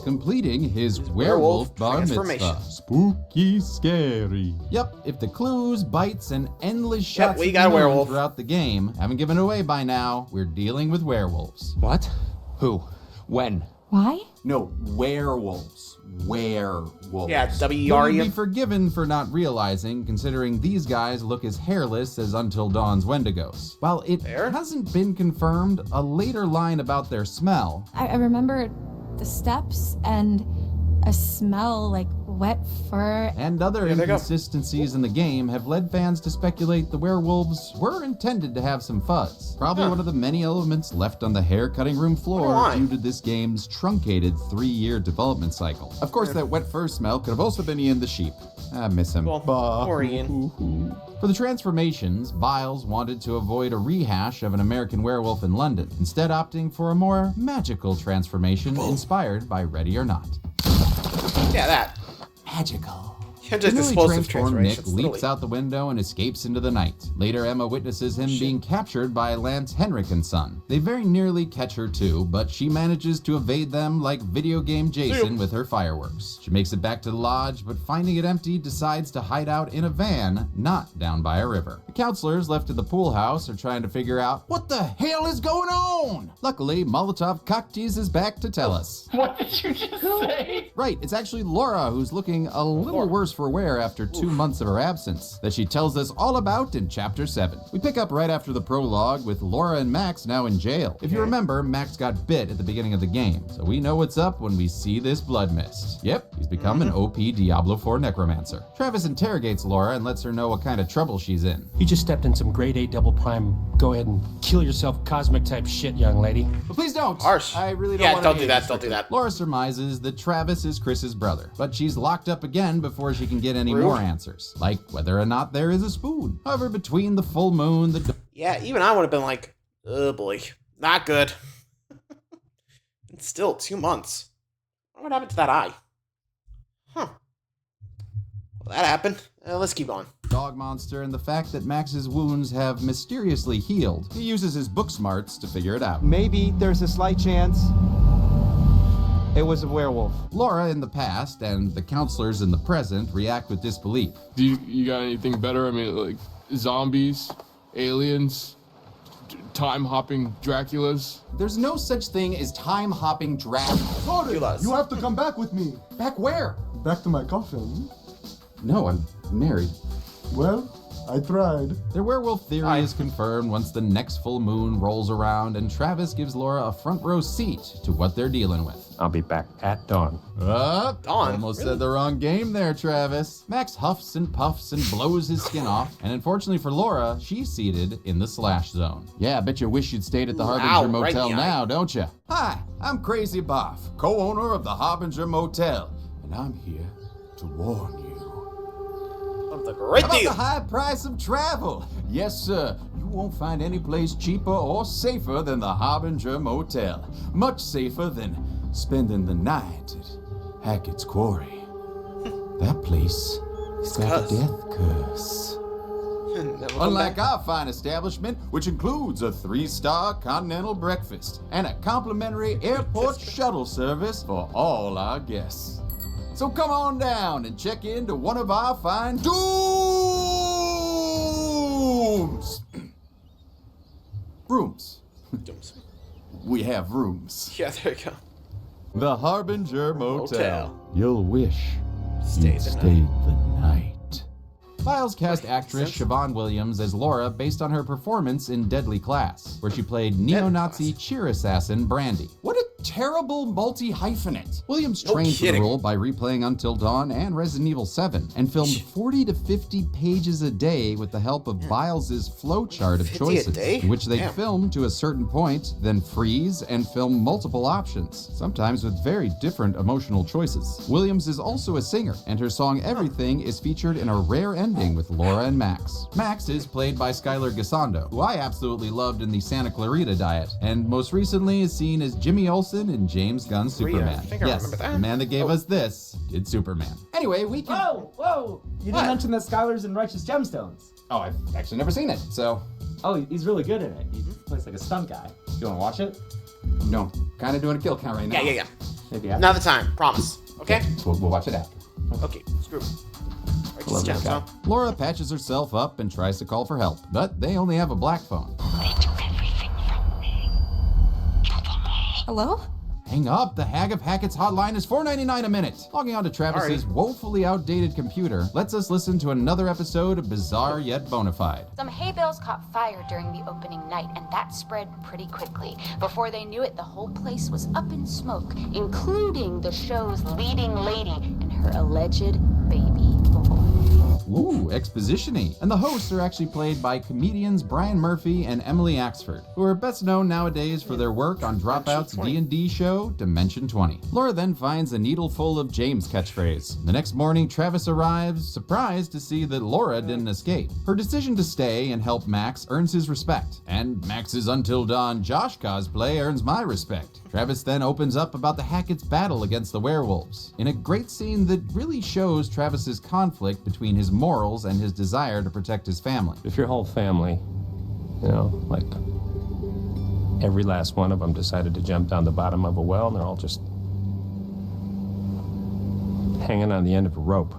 Completing his werewolf bar mitzvah. Spooky scary. Yep, if the clues, bites, and endless shots we got a werewolf throughout the game haven't given it away by now, we're dealing with werewolves. What? Who? When? Why? No, werewolves. Werewolves. Yeah, W-E-R-E. You'd be forgiven for not realizing, considering these guys look as hairless as Until Dawn's Wendigos. While it hasn't been confirmed, a later line about their smell. I remember the steps and a smell like wet fur. And other inconsistencies in the game have led fans to speculate the werewolves were intended to have some fuzz. Probably one of the many elements left on the hair cutting room floor due to this game's truncated 3-year development cycle. Of course, that wet fur smell could have also been Ian the sheep. I miss him. Poor Ian. For the transformations, Biles wanted to avoid a rehash of an American Werewolf in London, instead opting for a more magical transformation inspired by Ready or Not. Yeah, that. Magical. Just explosive transformed Nick transformations. leaps out the window and escapes into the night. Later, Emma witnesses him being captured by Lance Henrik and Son. They very nearly catch her too, but she manages to evade them like video game Jason with her fireworks. She makes it back to the lodge, but finding it empty, decides to hide out in a van, not down by a river. The counselors left at the pool house are trying to figure out what the hell is going on. Luckily, Molotov Cocktease is back to tell us. What did you just say? Right, it's actually Laura who's looking a little worse for wear after 2 months of her absence, that she tells us all about in Chapter 7. We pick up right after the prologue with Laura and Max now in jail. If you remember, Max got bit at the beginning of the game, so we know what's up when we see this blood mist. Yep, he's become an OP Diablo 4 necromancer. Travis interrogates Laura and lets her know what kind of trouble she's in. You just stepped in some grade 8 double prime. Go ahead and kill yourself cosmic type shit, young lady. But please don't. Harsh. I really don't want to. Don't do that. Don't do that. Laura surmises that Travis is Chris's brother, but she's locked up again before she can get any more answers, like whether or not there is a spoon. However, between the full moon, the yeah, even I would have been like, oh boy, not good. It's still 2 months. What happened to that eye? Huh. Well, that happened. Let's keep going. dog monster and the fact that Max's wounds have mysteriously healed. He uses his book smarts to figure it out. Maybe there's a slight chance it was a werewolf. Laura in the past and the counselors in the present react with disbelief. Do you got anything better? I mean, like zombies, aliens, time-hopping Draculas? There's no such thing as time-hopping Draculas. You have to come back with me. Back where? Back to my coffin. No, I'm married. Well, I tried. Their werewolf theory is confirmed once the next full moon rolls around and Travis gives Laura a front row seat to what they're dealing with. I'll be back at dawn. Dawn? Almost Really? said the wrong game there, Travis. Max huffs and puffs and blows his skin off, and unfortunately for Laura, she's seated in the slash zone. Yeah, I bet you wish you'd stayed at the Harbinger Motel now, don't you? Hi, I'm Crazy Boff, co-owner of the Harbinger Motel, and I'm here to warn you. Of the great About deal. the high price of travel. Yes, sir. You won't find any place cheaper or safer than the Harbinger Motel. Much safer than spending the night at Hackett's Quarry. That place has got a death curse. Unlike our fine establishment, which includes a 3-star continental breakfast and a complimentary airport shuttle service for all our guests. So come on down and check into one of our fine rooms. We have rooms. Yeah, there you go. The Harbinger Motel. Motel. You'll wish you'd stayed the night. Miles cast actress Siobhan Williams as Laura based on her performance in Deadly Class, where she played neo-Nazi cheer assassin Brandy. What a terrible multi-hyphenate. Williams trained for the role by replaying Until Dawn and Resident Evil 7, and filmed 40 to 50 pages a day with the help of Biles's flowchart of 50 a choices, day? in which they Damn. film to a certain point, then freeze and film multiple options, sometimes with very different emotional choices. Williams is also a singer, and her song Everything is featured in a rare ending with Laura and Max. Max is played by Skylar Gisondo, who I absolutely loved in the Santa Clarita Diet, and most recently is seen as Jimmy Olsen in James Gunn's Superman. I think I Yes, remember that. the man that gave us this did Superman. Anyway, we can... Whoa! You didn't mention that Skylar's in Righteous Gemstones. Oh, I've actually never seen it, so... Oh, he's really good in it. He plays like a stunt guy. You want to watch it? No, kind of doing a kill count right now. Yeah. Maybe after. Another time, promise. Okay? We'll watch it after. Okay, screw it. Righteous Love that guy. Gemstone. Laura patches herself up and tries to call for help, but they only have a black phone. Hello? Hang up, the Hag of Hackett's hotline is $4.99 a minute. Logging on to Travis's woefully outdated computer lets us listen to another episode of Bizarre Yet Bonafide. Some hay bales caught fire during the opening night, and that spread pretty quickly. Before they knew it, the whole place was up in smoke, including the show's leading lady and her alleged baby boy. Ooh, exposition-y. And the hosts are actually played by comedians Brian Murphy and Emily Axford, who are best known nowadays for their work on Dropout's D&D show, Dimension 20. Laura then finds a needle full of James' catchphrase. The next morning, Travis arrives, surprised to see that Laura didn't escape. Her decision to stay and help Max earns his respect, and Max's Until Dawn Josh cosplay earns my respect. Travis then opens up about the Hackett's battle against the werewolves, in a great scene that really shows Travis's conflict between his morals and his desire to protect his family. If your whole family, you know, like every last one of them decided to jump down the bottom of a well and they're all just hanging on the end of a rope,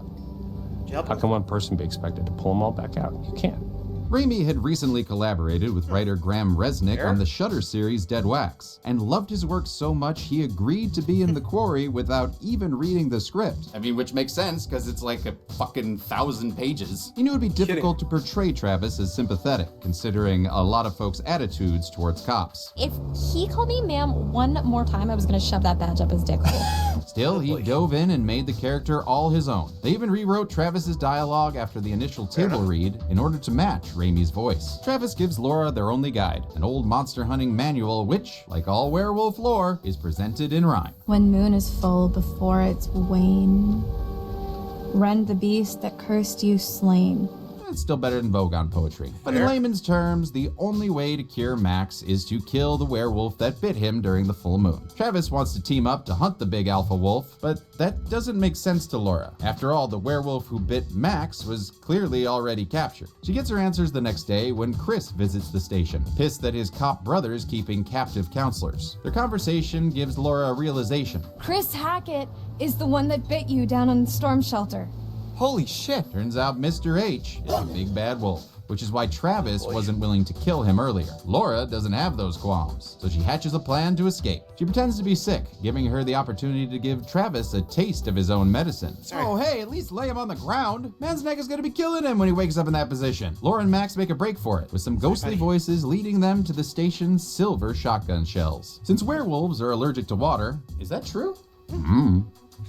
how can one person be expected to pull them all back out? You can't. Raimi had recently collaborated with writer Graham Resnick on the Shudder series Dead Wax, and loved his work so much he agreed to be in the Quarry without even reading the script. I mean, which makes sense, because it's like a fucking 1,000 pages. He knew it would be difficult to portray Travis as sympathetic, considering a lot of folks' attitudes towards cops. If he called me ma'am one more time, I was gonna shove that badge up his dick hole. Still, he dove in and made the character all his own. They even rewrote Travis's dialogue after the initial table read in order to match Raimi's voice. Travis gives Laura their only guide, an old monster hunting manual which, like all werewolf lore, is presented in rhyme. When moon is full before its wane, rend the beast that cursed you slain. It's still better than Vogon poetry. But in layman's terms, the only way to cure Max is to kill the werewolf that bit him during the full moon. Travis wants to team up to hunt the big alpha wolf, but that doesn't make sense to Laura. After all, the werewolf who bit Max was clearly already captured. She gets her answers the next day when Chris visits the station, pissed that his cop brother is keeping captive counselors. Their conversation gives Laura a realization. Chris Hackett is the one that bit you down on the storm shelter. Holy shit! Turns out Mr. H is a big bad wolf, which is why Travis wasn't willing to kill him earlier. Laura doesn't have those qualms, so she hatches a plan to escape. She pretends to be sick, giving her the opportunity to give Travis a taste of his own medicine. Oh hey, at least lay him on the ground. Man's neck is gonna be killing him when he wakes up in that position. Laura and Max make a break for it, with some ghostly voices leading them to the station's silver shotgun shells. Since werewolves are allergic to water, is that true?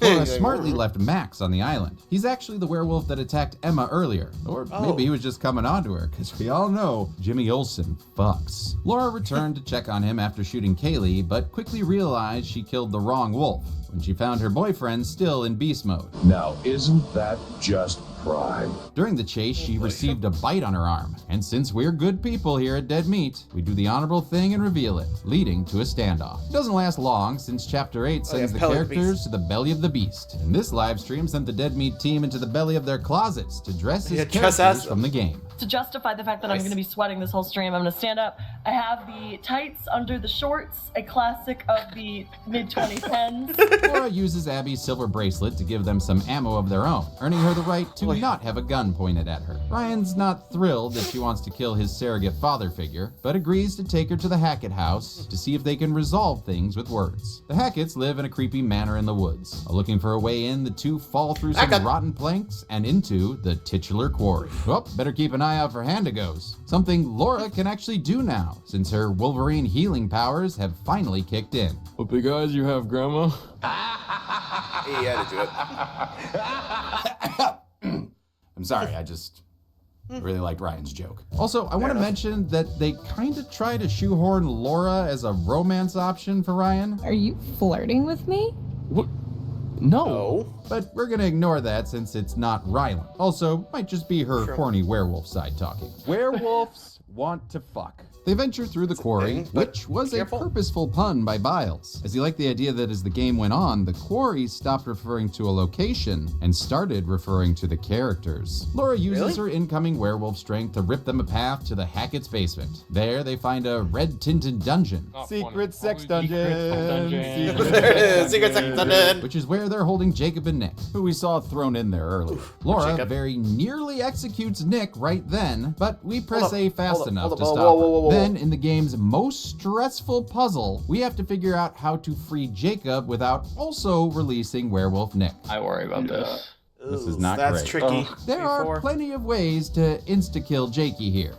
Laura smartly left Max on the island. He's actually the werewolf that attacked Emma earlier. Or maybe he was just coming onto her, because we all know Jimmy Olsen fucks. Laura returned to check on him after shooting Kaylee, but quickly realized she killed the wrong wolf when she found her boyfriend still in beast mode. Now, isn't that just pride? During the chase, she received a bite on her arm, and since we're good people here at Dead Meat, we do the honorable thing and reveal it, leading to a standoff. It doesn't last long, since Chapter 8 sends the characters to the belly of the beast, and this live stream sent the Dead Meat team into the belly of their closets to dress as characters from the game. To justify the fact that I'm going to be sweating this whole stream, I'm going to stand up. I have the tights under the shorts, a classic of the mid-2010s. Laura uses Abby's silver bracelet to give them some ammo of their own, earning her the right to not have a gun pointed at her. Ryan's not thrilled that she wants to kill his surrogate father figure, but agrees to take her to the Hackett house to see if they can resolve things with words. The Hacketts live in a creepy manor in the woods. Looking for a way in, the two fall through some rotten planks and into the titular quarry. Well, better keep an eye out for Handigos, something Laura can actually do now, since her Wolverine healing powers have finally kicked in. What big eyes you have, Grandma? Yeah, to do it. I'm sorry, I just really liked Ryan's joke. Also, I want to mention that they kind of try to shoehorn Laura as a romance option for Ryan. Are you flirting with me? What? No. But we're gonna ignore that since it's not Rylan. Also, might just be her horny werewolf side talking. Werewolves want to fuck. They venture through the quarry, which was a purposeful pun by Biles, as he liked the idea that as the game went on, the quarry stopped referring to a location and started referring to the characters. Laura uses her incoming werewolf strength to rip them a path to the Hackett's basement. There, they find a red-tinted dungeon. Secret sex dungeon. Secret sex dungeon. Which is where they're holding Jacob and Nick, who we saw thrown in there earlier. Laura very nearly executes Nick right then, but we press A fast enough to stop her. Then, in the game's most stressful puzzle, we have to figure out how to free Jacob without also releasing Werewolf Nick. I worry about this. This is not That's great. tricky. There are plenty of ways to insta-kill Jakey here.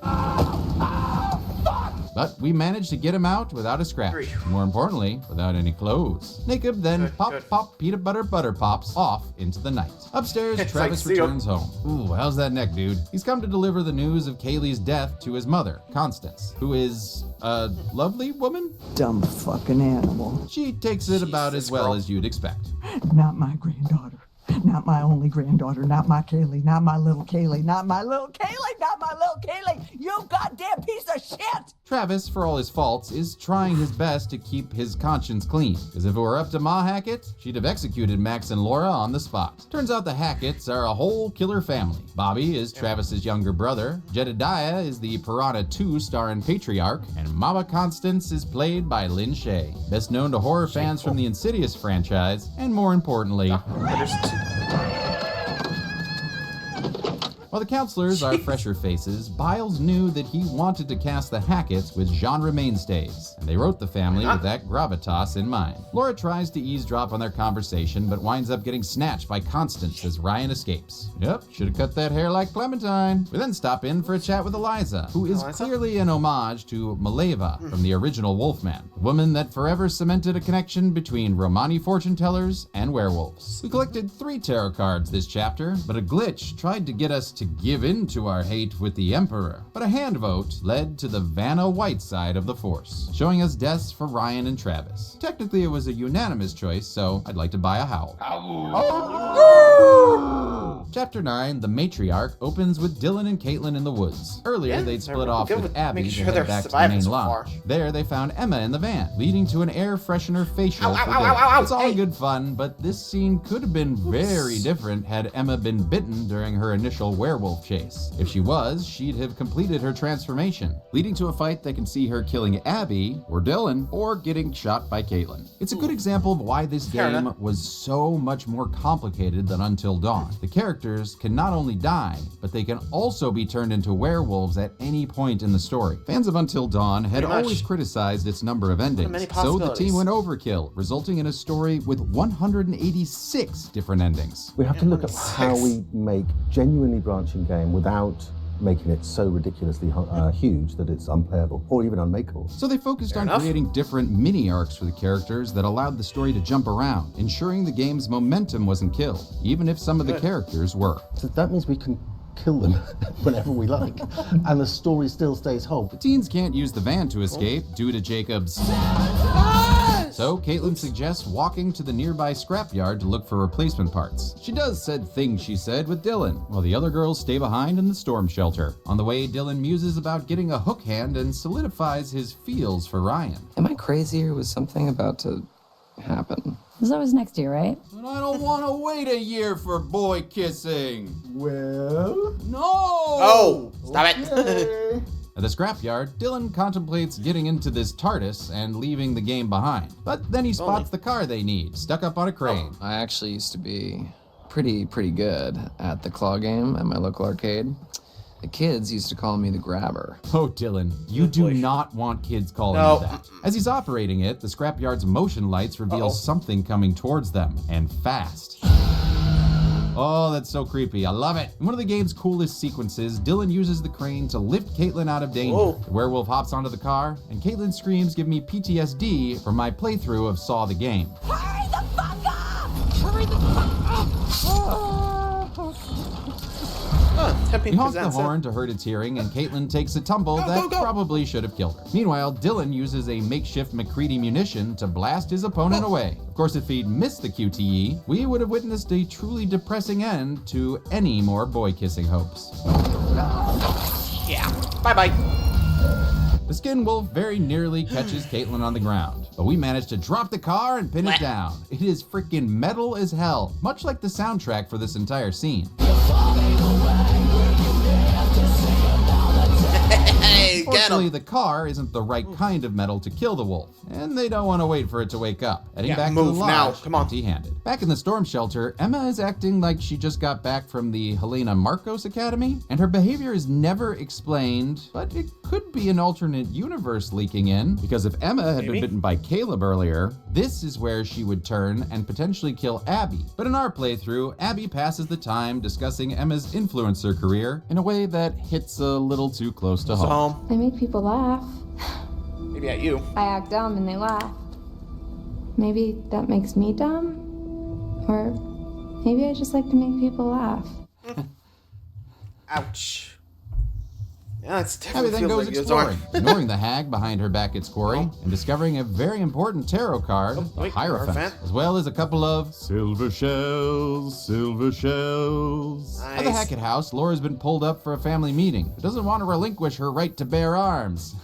But we managed to get him out without a scratch. More importantly, without any clothes. Jacob then pop peanut butter pops off into the night. Upstairs, Travis returns home. Ooh, how's that neck, dude? He's come to deliver the news of Kaylee's death to his mother, Constance, who is a lovely woman. Dumb fucking animal. She takes it about as well as you'd expect. Not my granddaughter. Not my only granddaughter. Not my Kaylee. Not my little Kaylee. Not my little Kaylee. Not my little Kaylee. You goddamn piece of shit! Travis, for all his faults, is trying his best to keep his conscience clean. Because if it were up to Ma Hackett, she'd have executed Max and Laura on the spot. Turns out the Hacketts are a whole killer family. Bobby is Travis's younger brother, Jedediah is the Piranha 2 starring Patriarch, and Mama Constance is played by Lynn Shay, best known to horror fans from the Insidious franchise, and more importantly, while the counselors are fresher faces, Biles knew that he wanted to cast the Hacketts with genre mainstays, and they wrote the family with that gravitas in mind. Laura tries to eavesdrop on their conversation, but winds up getting snatched by Constance as Ryan escapes. Yep, should have cut that hair like Clementine. We then stop in for a chat with Eliza, who is clearly an homage to Maleva from the original Wolfman, the woman that forever cemented a connection between Romani fortune tellers and werewolves. We collected 3 tarot cards this chapter, but a glitch tried to get us to give in to our hate with the Emperor. But a hand vote led to the Vanna White side of the Force, showing us deaths for Ryan and Travis. Technically, it was a unanimous choice, so I'd like to buy a howl. Chapter 9, The Matriarch, opens with Dylan and Caitlin in the woods. Earlier, they'd split off with Abby to head back to the main lodge. There, they found Emma in the van, leading to an air freshener facial for Dylan. It's all good fun, but this scene could have been very different had Emma been bitten during her initial werewolf chase. If she was, she'd have completed her transformation, leading to a fight that can see her killing Abby, or Dylan, or getting shot by Caitlin. It's a good example of why this game was so much more complicated than Until Dawn. The characters can not only die, but they can also be turned into werewolves at any point in the story. Fans of Until Dawn had always criticized its number of endings, so the team went overkill, resulting in a story with 186 different endings. We have to look at how we make genuinely branching game without making it so ridiculously huge that it's unplayable or even unmakeable. So they focused on creating different mini arcs for the characters that allowed the story to jump around, ensuring the game's momentum wasn't killed, even if some of the characters were. So that means we can kill them whenever we like, and the story still stays whole. The teens can't use the van to escape due to Jacob's... So Caitlin suggests walking to the nearby scrapyard to look for replacement parts. She does said things she said with Dylan, while the other girls stay behind in the storm shelter. On the way, Dylan muses about getting a hook hand and solidifies his feels for Ryan. Am I crazy or was something about to happen? It's always next year, right? But I don't want to wait a year for boy kissing. Well? No! Oh! Stop it! At the scrapyard, Dylan contemplates getting into this TARDIS and leaving the game behind. But then he spots the car they need, stuck up on a crane. I actually used to be pretty good at the claw game at my local arcade. The kids used to call me the grabber. Oh, Dylan, you do not want kids calling you that. As he's operating it, the scrapyard's motion lights reveal something coming towards them, and fast. Oh, that's so creepy. I love it. In one of the game's coolest sequences, Dylan uses the crane to lift Caitlin out of danger. The werewolf hops onto the car, and Caitlin's screams give me PTSD from my playthrough of Saw the Game. Hurry the fuck up! Hurry the fuck up! He honks the horn to hurt its hearing, and Caitlin takes a tumble that probably should have killed her. Meanwhile, Dylan uses a makeshift McCready munition to blast his opponent away. Of course, if he'd missed the QTE, we would have witnessed a truly depressing end to any more boy-kissing hopes. Yeah, bye-bye. The skin wolf very nearly catches Caitlin on the ground, but we managed to drop the car and pin it down. It is freaking metal as hell, much like the soundtrack for this entire scene. Unfortunately, the car isn't the right kind of metal to kill the wolf, and they don't want to wait for it to wake up. Heading back to the lodge, empty-handed. Back in the storm shelter, Emma is acting like she just got back from the Helena Marcos Academy, and her behavior is never explained, but it could be an alternate universe leaking in, because if Emma had been bitten by Caleb earlier, this is where she would turn and potentially kill Abby. But in our playthrough, Abby passes the time discussing Emma's influencer career in a way that hits a little too close to home. I make people laugh. Maybe at you. I act dumb and they laugh. Maybe that makes me dumb? Or maybe I just like to make people laugh. Ouch. Yeah, it's definitely Abby then goes exploring, ignoring the hag behind her back at Quarry, and discovering a very important tarot card, the Hierophant, as well as a couple of silver shells, silver shells. At the Hackett house, Laura's been pulled up for a family meeting, but doesn't want to relinquish her right to bear arms.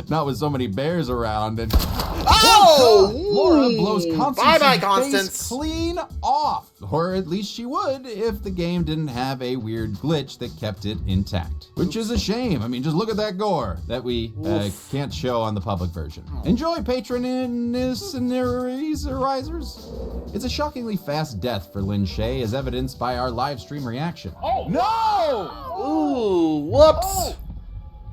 Not with so many bears around, and Laura blows Constance's face clean off. Or at least she would if the game didn't have a weird glitch that kept it intact. Which is a shame. I mean, just look at that gore that we can't show on the public version. Enjoy, patronists and risers. It's a shockingly fast death for Lynn Shay, as evidenced by our live stream reaction. Oh no! Ooh, whoops.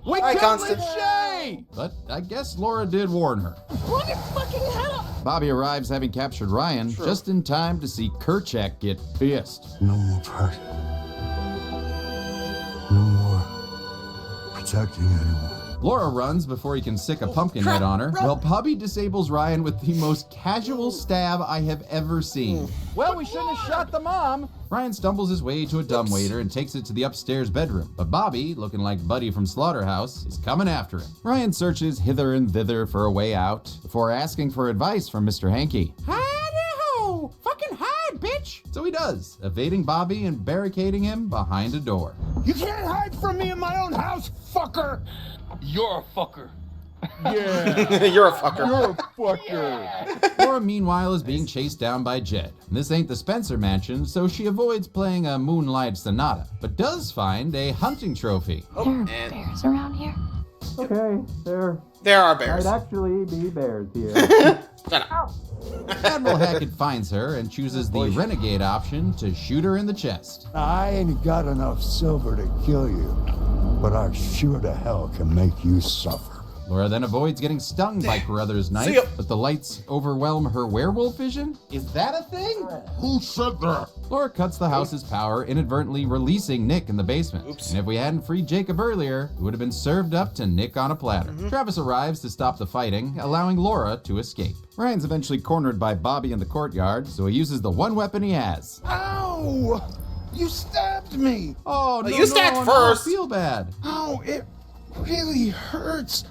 We Hi, killed Constance. Lynn Shay! But I guess Laura did warn her. Run your fucking head up! Bobby arrives having captured Ryan just in time to see Kerchak get pissed. No more party. No more protecting anyone. Laura runs before he can sick a pumpkin head on her, while Bobby disables Ryan with the most casual stab I have ever seen. Well, we shouldn't have shot the mom. Ryan stumbles his way to a dumbwaiter and takes it to the upstairs bedroom, but Bobby, looking like Buddy from Slaughterhouse, is coming after him. Ryan searches hither and thither for a way out, before asking for advice from Mr. Hankey. Hi-ho! Fucking hide, bitch! So he does, evading Bobby and barricading him behind a door. You can't hide from me in my own house, fucker! You're a fucker. Yeah. You're a fucker. You're a fucker. Laura, meanwhile, is being chased down by Jed. This ain't the Spencer mansion, so she avoids playing a Moonlight Sonata, but does find a hunting trophy. There are bears around here. Okay, there are bears. Might actually be bears here. Shut up. Admiral Hackett finds her and chooses the renegade option to shoot her in the chest. I ain't got enough silver to kill you, but I sure to hell can make you suffer. Laura then avoids getting stung by Carruthers' knife, but the lights overwhelm her werewolf vision? Is that a thing? Who said that? Laura cuts the house's power, inadvertently releasing Nick in the basement. And if we hadn't freed Jacob earlier, it would have been served up to Nick on a platter. Travis arrives to stop the fighting, allowing Laura to escape. Ryan's eventually cornered by Bobby in the courtyard, so he uses the one weapon he has. Ow! You stabbed me! Oh, no, you stabbed no, first! I feel bad. Ow, it really hurts.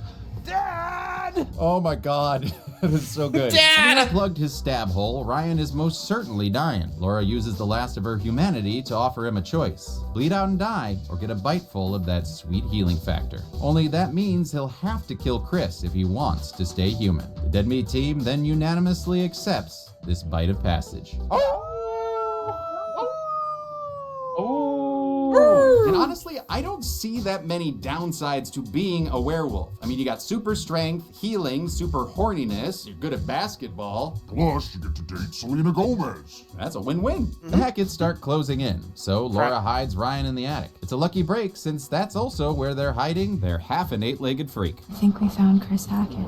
Dad! Oh my god, that is so good. Dad! When he plugged his stab hole, Ryan is most certainly dying. Laura uses the last of her humanity to offer him a choice. Bleed out and die, or get a biteful of that sweet healing factor. Only that means he'll have to kill Chris if he wants to stay human. The Dead Meat team then unanimously accepts this bite of passage. And honestly, I don't see that many downsides to being a werewolf. I mean, you got super strength, healing, super horniness, you're good at basketball. Plus, you get to date Selena Gomez. That's a win-win. The Hacketts start closing in, so Laura hides Ryan in the attic. It's a lucky break, since that's also where they're hiding their half an eight-legged freak. I think we found Chris Hackett.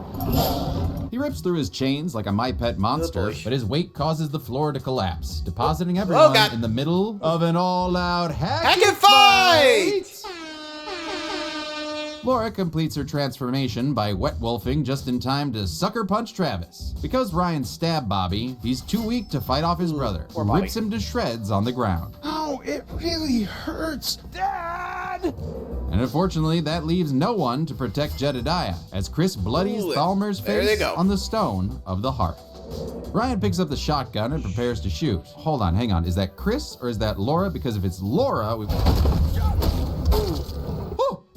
He rips through his chains like a My Pet monster, but his weight causes the floor to collapse, depositing everyone in the middle of an all-out Hackett fight! Laura completes her transformation by wet wolfing just in time to sucker punch Travis. Because Ryan stabbed Bobby, he's too weak to fight off his brother, who rips him to shreds on the ground. Ow, it really hurts. Dad! And unfortunately, that leaves no one to protect Jedediah, as Chris bloodies Thalmer's face on the stone of the heart. Ryan picks up the shotgun and prepares to shoot. Hold on, hang on. Is that Chris or is that Laura? Because if it's Laura,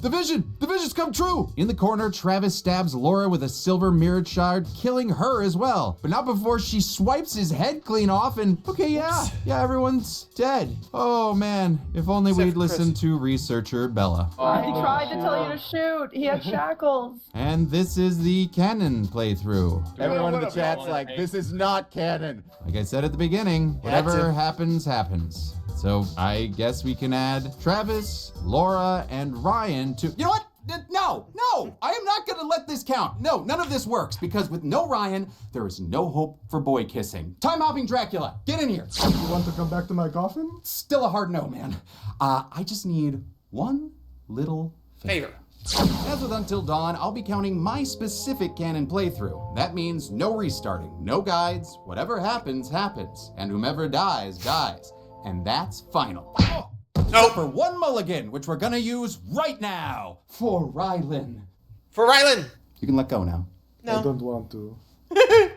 The vision's come true! In the corner, Travis stabs Laura with a silver mirrored shard, killing her as well. But not before she swipes his head clean off and, okay, yeah, everyone's dead. Oh man, if only we'd listened to researcher Bella. He tried to tell you to shoot. He had shackles. And this is the canon playthrough. Everyone in the chat's like, this is not canon. Like I said at the beginning, whatever happens, happens. So I guess we can add Travis, Laura, and Ryan to... You know what? No, I am not gonna let this count. No, none of this works, because with no Ryan, there is no hope for boy kissing. Time hopping Dracula, get in here. You want to come back to my coffin? Still a hard no, man. I just need one little favor. As with Until Dawn, I'll be counting my specific canon playthrough. That means no restarting, no guides, whatever happens, happens, and whomever dies, dies. And that's final. Except for one mulligan, which we're gonna use right now for Rylan. For Rylan! You can let go now. No. I don't want to.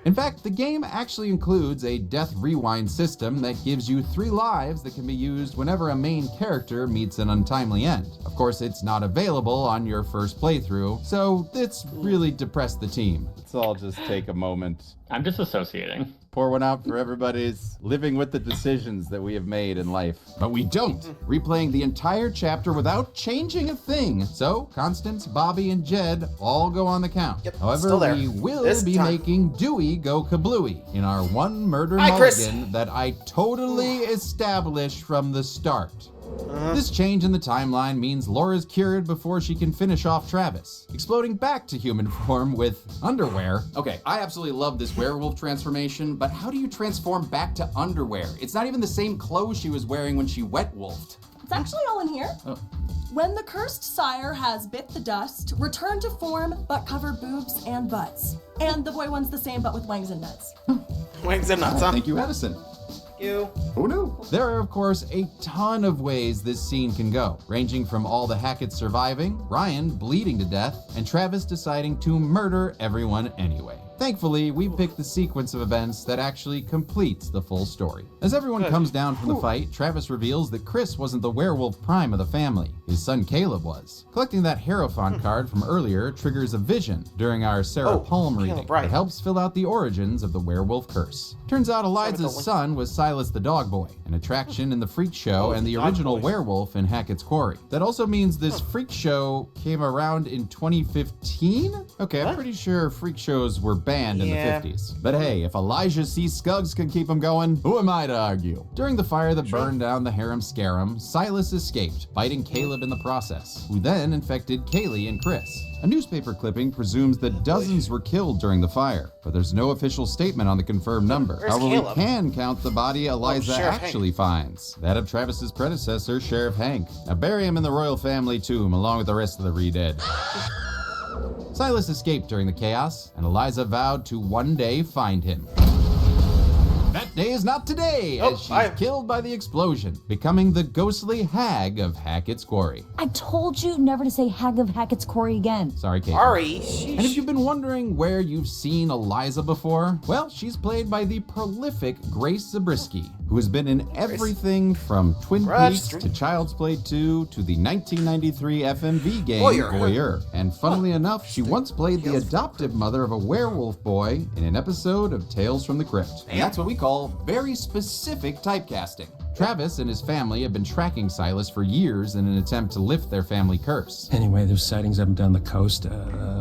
In fact, the game actually includes a death rewind system that gives you 3 lives that can be used whenever a main character meets an untimely end. Of course, it's not available on your first playthrough, so it's really depressed the team. Let's all just take a moment. I'm disassociating. Pour one out for everybody's living with the decisions that we have made in life. But we don't. Replaying the entire chapter without changing a thing. So, Constance, Bobby, and Jed all go on the count. Yep, however, we will be making Dewey go kablooey in our one murder mulligan that I totally established from the start. This change in the timeline means Laura's cured before she can finish off Travis, exploding back to human form with underwear. Okay, I absolutely love this werewolf transformation, but how do you transform back to underwear? It's not even the same clothes she was wearing when she wet wolfed. It's actually all in here. When the cursed sire has bit the dust, return to form, but cover boobs and butts. And the boy one's the same, but with wangs and nuts. Wangs and nuts, huh? Thank you, Edison. Who knew? There are, of course, a ton of ways this scene can go, ranging from all the Hacketts surviving, Ryan bleeding to death, and Travis deciding to murder everyone anyway. Thankfully, we picked the sequence of events that actually completes the full story. As everyone comes down from the fight, Travis reveals that Chris wasn't the werewolf prime of the family. His son Caleb was. Collecting that Hierophant card from earlier triggers a vision during our Sarah Palm reading that helps fill out the origins of the werewolf curse. Turns out Eliza's son was Silas the Dog Boy, an attraction in the Freak Show and the original werewolf in Hackett's Quarry. That also means this Freak Show came around in 2015? Okay, I'm pretty sure Freak Shows were banned in the 50s. But hey, if Elijah C. Scuggs can keep them going, who am I to argue? During the fire that burned down the harem scarum, Silas escaped, biting Caleb in the process, who then infected Kaylee and Chris. A newspaper clipping presumes that dozens were killed during the fire, but there's no official statement on the confirmed number. However, we can count the body Eliza actually finds, that of Travis's predecessor, Sheriff Hank. Now bury him in the royal family tomb along with the rest of the re-dead. Silas escaped during the chaos, and Eliza vowed to one day find him. That day is not today, as she's killed by the explosion, becoming the ghostly hag of Hackett's Quarry. I told you never to say hag of Hackett's Quarry again. Sorry, Kate. Sorry. And if you've been wondering where you've seen Eliza before, well, she's played by the prolific Grace Zabriskie, who has been in everything from Twin Peaks to Child's Play 2 to the 1993 FMV game Voyeur. And funnily enough, she once played the adoptive mother of a werewolf boy in an episode of Tales from the Crypt. And that's what we call very specific typecasting. Travis and his family have been tracking Silas for years in an attempt to lift their family curse. Anyway, there's sightings up and down the coast.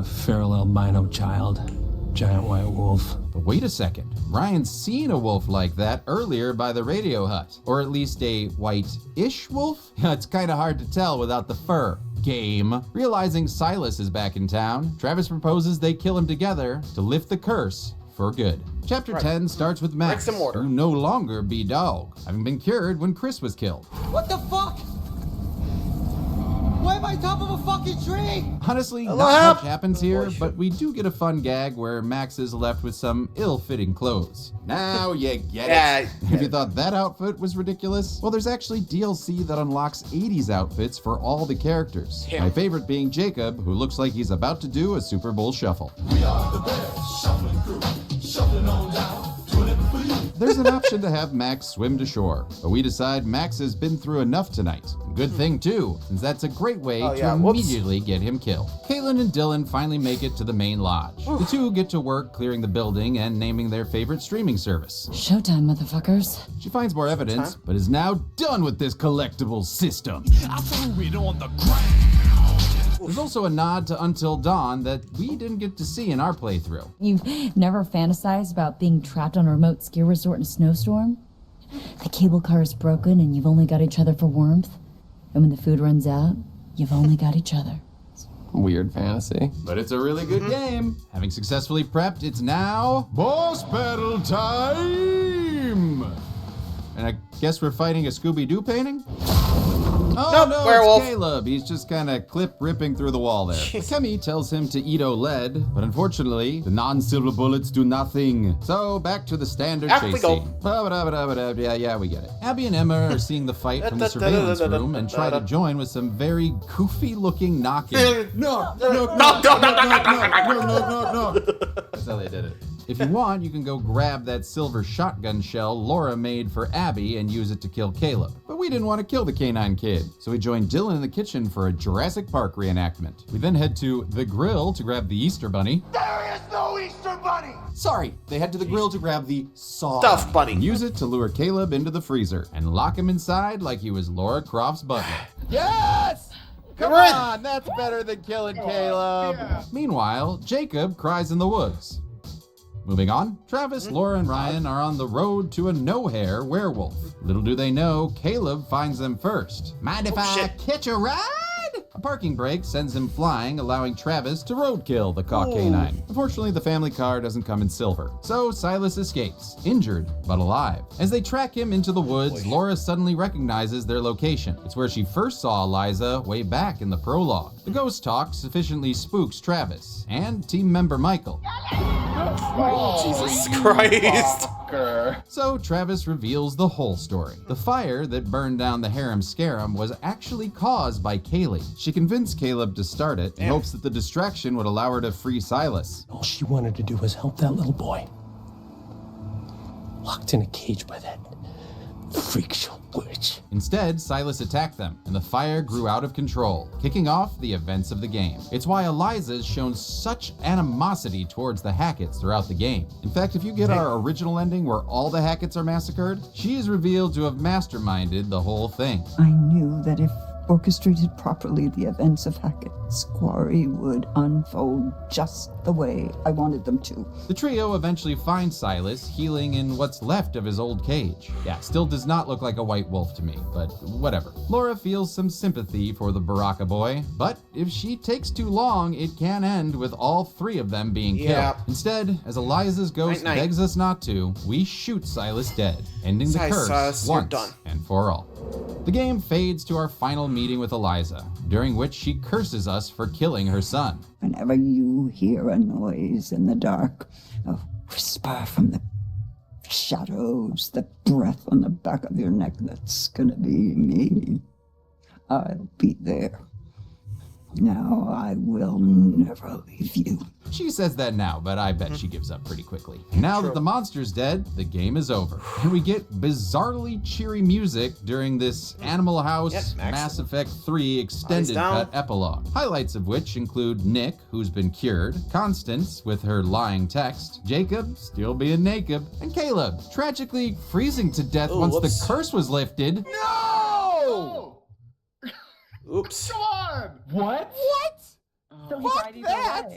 Feral albino child, giant white wolf. But wait a second. Ryan's seen a wolf like that earlier by the radio hut. Or at least a white-ish wolf? It's kind of hard to tell without the fur. Game. Realizing Silas is back in town, Travis proposes they kill him together to lift the curse for good. Chapter 10 starts with Max, who no longer be dog, having been cured when Chris was killed. What the fuck? Why am I top of a fucking tree? Honestly, not much happens here, but we do get a fun gag where Max is left with some ill-fitting clothes. Now you get it. If you thought that outfit was ridiculous, well, there's actually DLC that unlocks 80s outfits for all the characters. My favorite being Jacob, who looks like he's about to do a Super Bowl shuffle. We are the best shuffling crew, shuffling on down, doing it for you. There's an option to have Max swim to shore, but we decide Max has been through enough tonight and Good thing too, since that's a great way to immediately get him killed. Caitlin and Dylan finally make it to the main lodge. The two get to work clearing the building and naming their favorite streaming service. Showtime, motherfuckers. She finds more evidence, but is now done with this collectible system. I threw it on the ground. There's also a nod to Until Dawn that we didn't get to see in our playthrough. You've never fantasized about being trapped on a remote ski resort in a snowstorm? The cable car is broken and you've only got each other for warmth. And when the food runs out, you've only got each other. Weird fantasy. But it's a really good game. Having successfully prepped, it's now boss battle time! And I guess we're fighting a Scooby-Doo painting? Oh nope, no, werewolf. It's Caleb. He's just kind of ripping through the wall there. Kemi tells him to eat OLED, but unfortunately, the non-silver bullets do nothing. So back to the standard chase scene. Yeah, we get it. Abby and Emma are seeing the fight from the surveillance room and try to join with some very goofy-looking knocking. No. That's how they did it. If you want, you can go grab that silver shotgun shell Laura made for Abby and use it to kill Caleb. But we didn't want to kill the canine kid, so we joined Dylan in the kitchen for a Jurassic Park reenactment. We then head to the grill to grab the Easter Bunny. There is no Easter Bunny! Sorry, they head to the grill to grab the Stuffed bunny. And use it to lure Caleb into the freezer and lock him inside like he was Laura Croft's butler. Yes! Come on, that's better than killing Caleb. Yeah. Meanwhile, Jacob cries in the woods. Moving on, Travis, Laura, and Ryan are on the road to a no-hair werewolf. Little do they know, Caleb finds them first. Mind if I catch a ride? A parking brake sends him flying, allowing Travis to roadkill the caulk canine. Unfortunately, the family car doesn't come in silver, so Silas escapes, injured but alive. As they track him into the woods, Laura suddenly recognizes their location. It's where she first saw Eliza way back in the prologue. The ghost talk sufficiently spooks Travis and team member Michael. Jesus Christ. So Travis reveals the whole story. The fire that burned down the harem scarum was actually caused by Kaylee. She convinced Caleb to start it in hopes that the distraction would allow her to free Silas. All she wanted to do was help that little boy. Locked in a cage by that freak show witch. Instead, Silas attacked them, and the fire grew out of control, kicking off the events of the game. It's why Eliza's shown such animosity towards the Hacketts throughout the game. In fact, if you get our original ending where all the Hacketts are massacred, she is revealed to have masterminded the whole thing. I knew that if orchestrated properly, the events of Hackett's Quarry would unfold just the way I wanted them to. The trio eventually finds Silas healing in what's left of his old cage. Yeah, still does not look like a white wolf to me, but whatever. Laura feels some sympathy for the Baraka boy, but if she takes too long, it can end with all three of them being killed. Instead, as Eliza's ghost begs us not to, we shoot Silas dead, ending the curse once and for all. The game fades to our final meeting with Eliza, during which she curses us for killing her son. Whenever you hear a noise in the dark, a whisper from the shadows, the breath on the back of your neck, that's gonna be me. I'll be there. Now I will never leave you. She says that now, but I bet she gives up pretty quickly. Now that the monster's dead, the game is over. And we get bizarrely cheery music during this Animal House Mass Effect 3 extended cut epilogue. Highlights of which include Nick, who's been cured, Constance with her lying text, Jacob still being naked, and Caleb tragically freezing to death once the curse was lifted. No! Oops. Come on! What? So fuck that!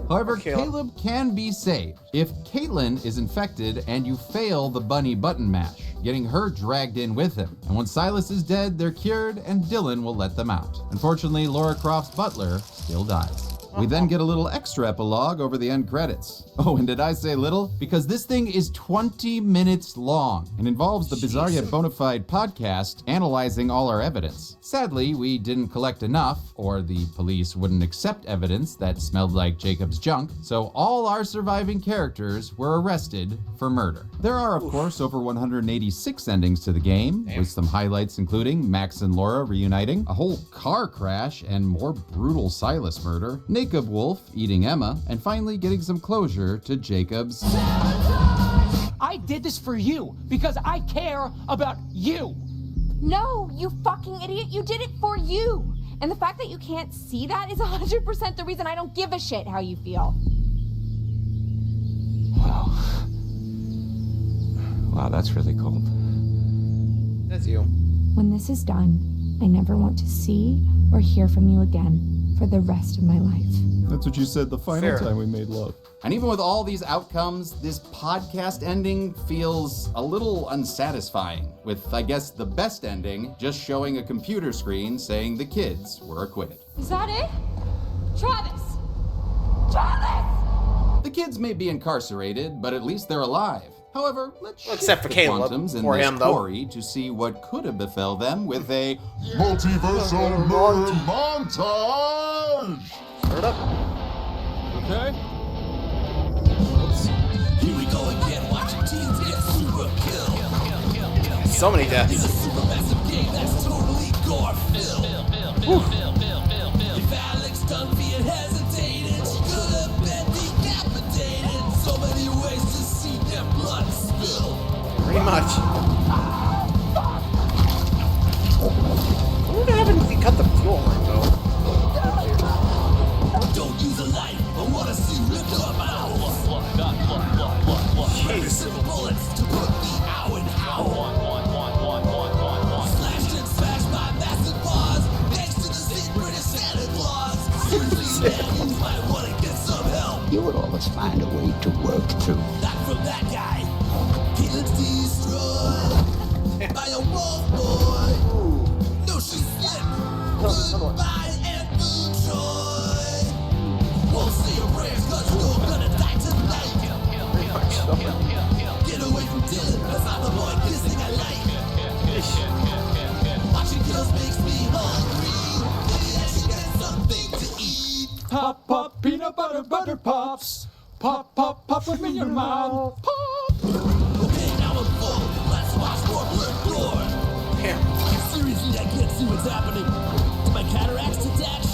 However, Caleb can be saved if Caitlin is infected and you fail the bunny button mash, getting her dragged in with him. And when Silas is dead, they're cured and Dylan will let them out. Unfortunately, Laura Croft's butler still dies. We then get a little extra epilogue over the end credits. Oh, and did I say little? Because this thing is 20 minutes long and involves the Bizarre Yet Bonafide podcast analyzing all our evidence. Sadly, we didn't collect enough, or the police wouldn't accept evidence that smelled like Jacob's junk, so all our surviving characters were arrested for murder. There are, of course, over 186 endings to the game, with some highlights including Max and Laura reuniting, a whole car crash, and more brutal Silas murder, Jacob Wolf eating Emma, and finally getting some closure to Jacob's. I did this for you because I care about you. No, you fucking idiot. You did it for you. And the fact that you can't see that is 100% the reason I don't give a shit how you feel. Wow, that's really cold. That's you. When this is done, I never want to see or hear from you again for the rest of my life. That's what you said the final Fair. time we made love. And even with all these outcomes, this podcast ending feels a little unsatisfying, with, I guess, the best ending just showing a computer screen saying the kids were acquitted. Is that it? Travis! Travis! The kids may be incarcerated, but at least they're alive. However, let's Well, except for the Caleb, Quantums in for this him, though. Quarry to see what could have befell them with a Multiversal murder montage! Start up. Okay. Here we go again, watching teens get super killed. So many deaths. It's a super massive game that's totally gore-filled. If Alex Dunphy had hesitated, she could have been decapitated. So many ways to see their blood spill. Pretty much. What happened if you cut the fuel line, though? Don't use a knife, I wanna see ripped up mouth. Jeez. Silver bullets to put the ow and how. Slashed and smashed by massive paws, thanks to the sick British Santa Claus. Seriously, man, you might wanna get some help. You would always find a way to work through. Not from that guy. He looks destroyed by a wolf boy. No, she slipped. Goodbye and moonjoy. Won't say your prayers, cause you're gonna die tonight. Get away from Dylan, cause I'm the boy kissing I like. Watching girls makes me hungry. Maybe I should get something to eat. Pop, pop, peanut butter, butter pops. Pop, pop, pop them in your mouth. Pop. Okay, now I'm full. Let's watch more blood gore. Seriously, I can't see what's happening. Do my cataracts detach?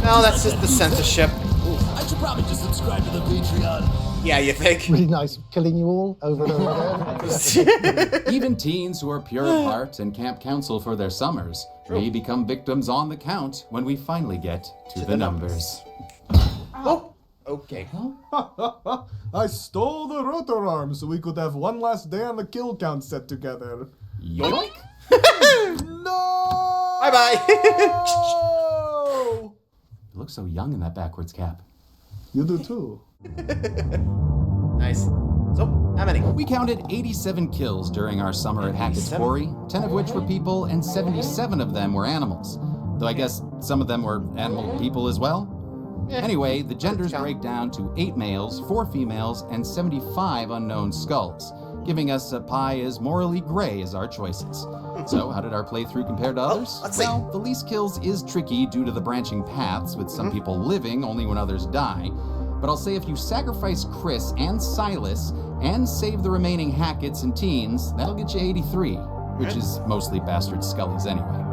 No, that's just the censorship. I should probably just subscribe to the Patreon. Yeah, you think? Really nice killing you all over and over again. Even teens who are pure at heart and camp counsel for their summers may become victims on the count when we finally get to the numbers. Oh, okay. I stole the rotor arm so we could have one last day on the kill count set together. Yoink! No! Bye-bye! You look so young in that backwards cap. You do too. Nice. So, how many? We counted 87 kills during our summer at Hackett's Quarry, 10 of which were people and 77 of them were animals. Though I guess some of them were animal people as well. Anyway, the genders break down to 8 males, 4 females, and 75 unknown skulls, giving us a pie as morally gray as our choices. So, how did our playthrough compare to others? Well, the least kills is tricky due to the branching paths, with some people living only when others die. But I'll say if you sacrifice Chris and Silas and save the remaining Hacketts and teens, that'll get you 83, which is mostly bastard Scullies anyway.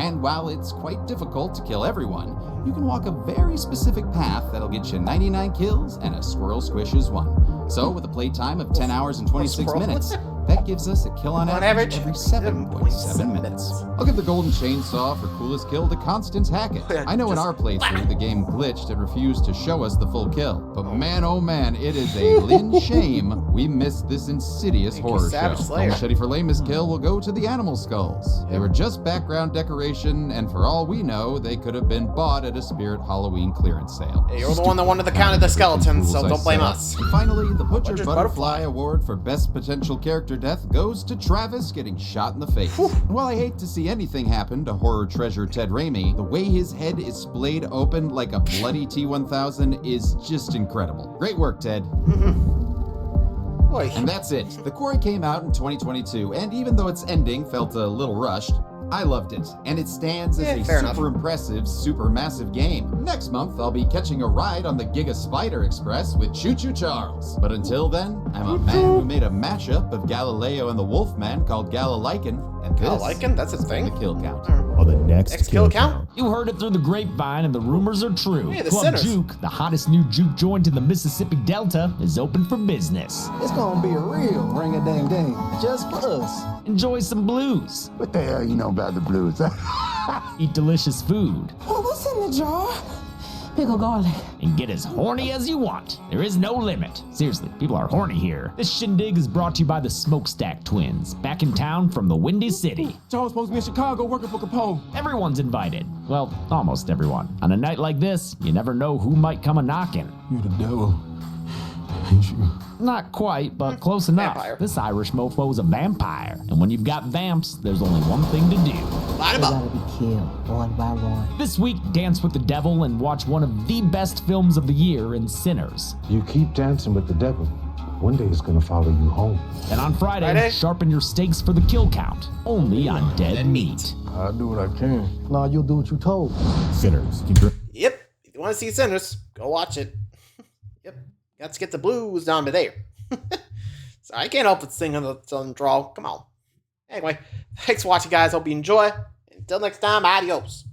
And while it's quite difficult to kill everyone, you can walk a very specific path that'll get you 99 kills and a squirrel squishes 1. So with a playtime of 10 hours and 26 minutes, that gives us a kill on average every 7.7 minutes. I'll give the golden chainsaw for coolest kill to Constance Hackett. I know in our playthrough the game glitched and refused to show us the full kill, but man oh man, it is a Lynn shame we missed this insidious horror show. The machete for lamest kill will go to the animal skulls. They were just background decoration, and for all we know, they could have been bought at a Spirit Halloween clearance sale. Hey, you're the one that wanted to count the skeletons, so don't blame us. And finally, the Butcher's Butterfly Award for Best Potential Character Death goes to Travis getting shot in the face. While I hate to see anything happen to horror treasure Ted Raimi, the way his head is splayed open like a bloody T-1000 is just incredible. Great work, Ted. And that's it. The Quarry came out in 2022, and even though its ending felt a little rushed, I loved it, and it stands as a super impressive, super massive game. Next month, I'll be catching a ride on the Giga Spider Express with Choo Choo Charles. But until then, I'm a man who made a mashup of Galileo and the Wolfman called Galileiken, And this that's his thing. The kill count. On the next kill count. You heard it through the grapevine, and the rumors are true. Yeah, the Club sinners. Juke, the hottest new juke joint in the Mississippi Delta, is open for business. It's gonna be a real ring-a-ding-ding, just for us. Enjoy some blues. What the hell you know about the blues? Eat delicious food. Oh, what's in the jar? Pickle garlic. And get as horny as you want. There is no limit. Seriously, people are horny here. This shindig is brought to you by the Smokestack Twins, back in town from the Windy City. Charles supposed to be in Chicago working for Capone. Everyone's invited. Well, almost everyone. On a night like this, you never know who might come a-knocking. You're the devil, ain't you? Not quite, but close enough. Vampire. This Irish mofo's a vampire. And when you've got vamps, there's only one thing to do. Line 'em up. Gotta be killed one by one. This week, dance with the devil and watch one of the best films of the year in Sinners. You keep dancing with the devil. One day it's gonna follow you home. And on Friday, sharpen your stakes for the kill count. Only on Dead Meat. I'll do what I can. No, you'll do what you told. Sinners. Yep. If you want to see Sinners, go watch it. Yep. Got to get the blues down to there. So I can't help but sing on the draw. Come on. Anyway, thanks for watching, guys. Hope you enjoy. Until next time, adios.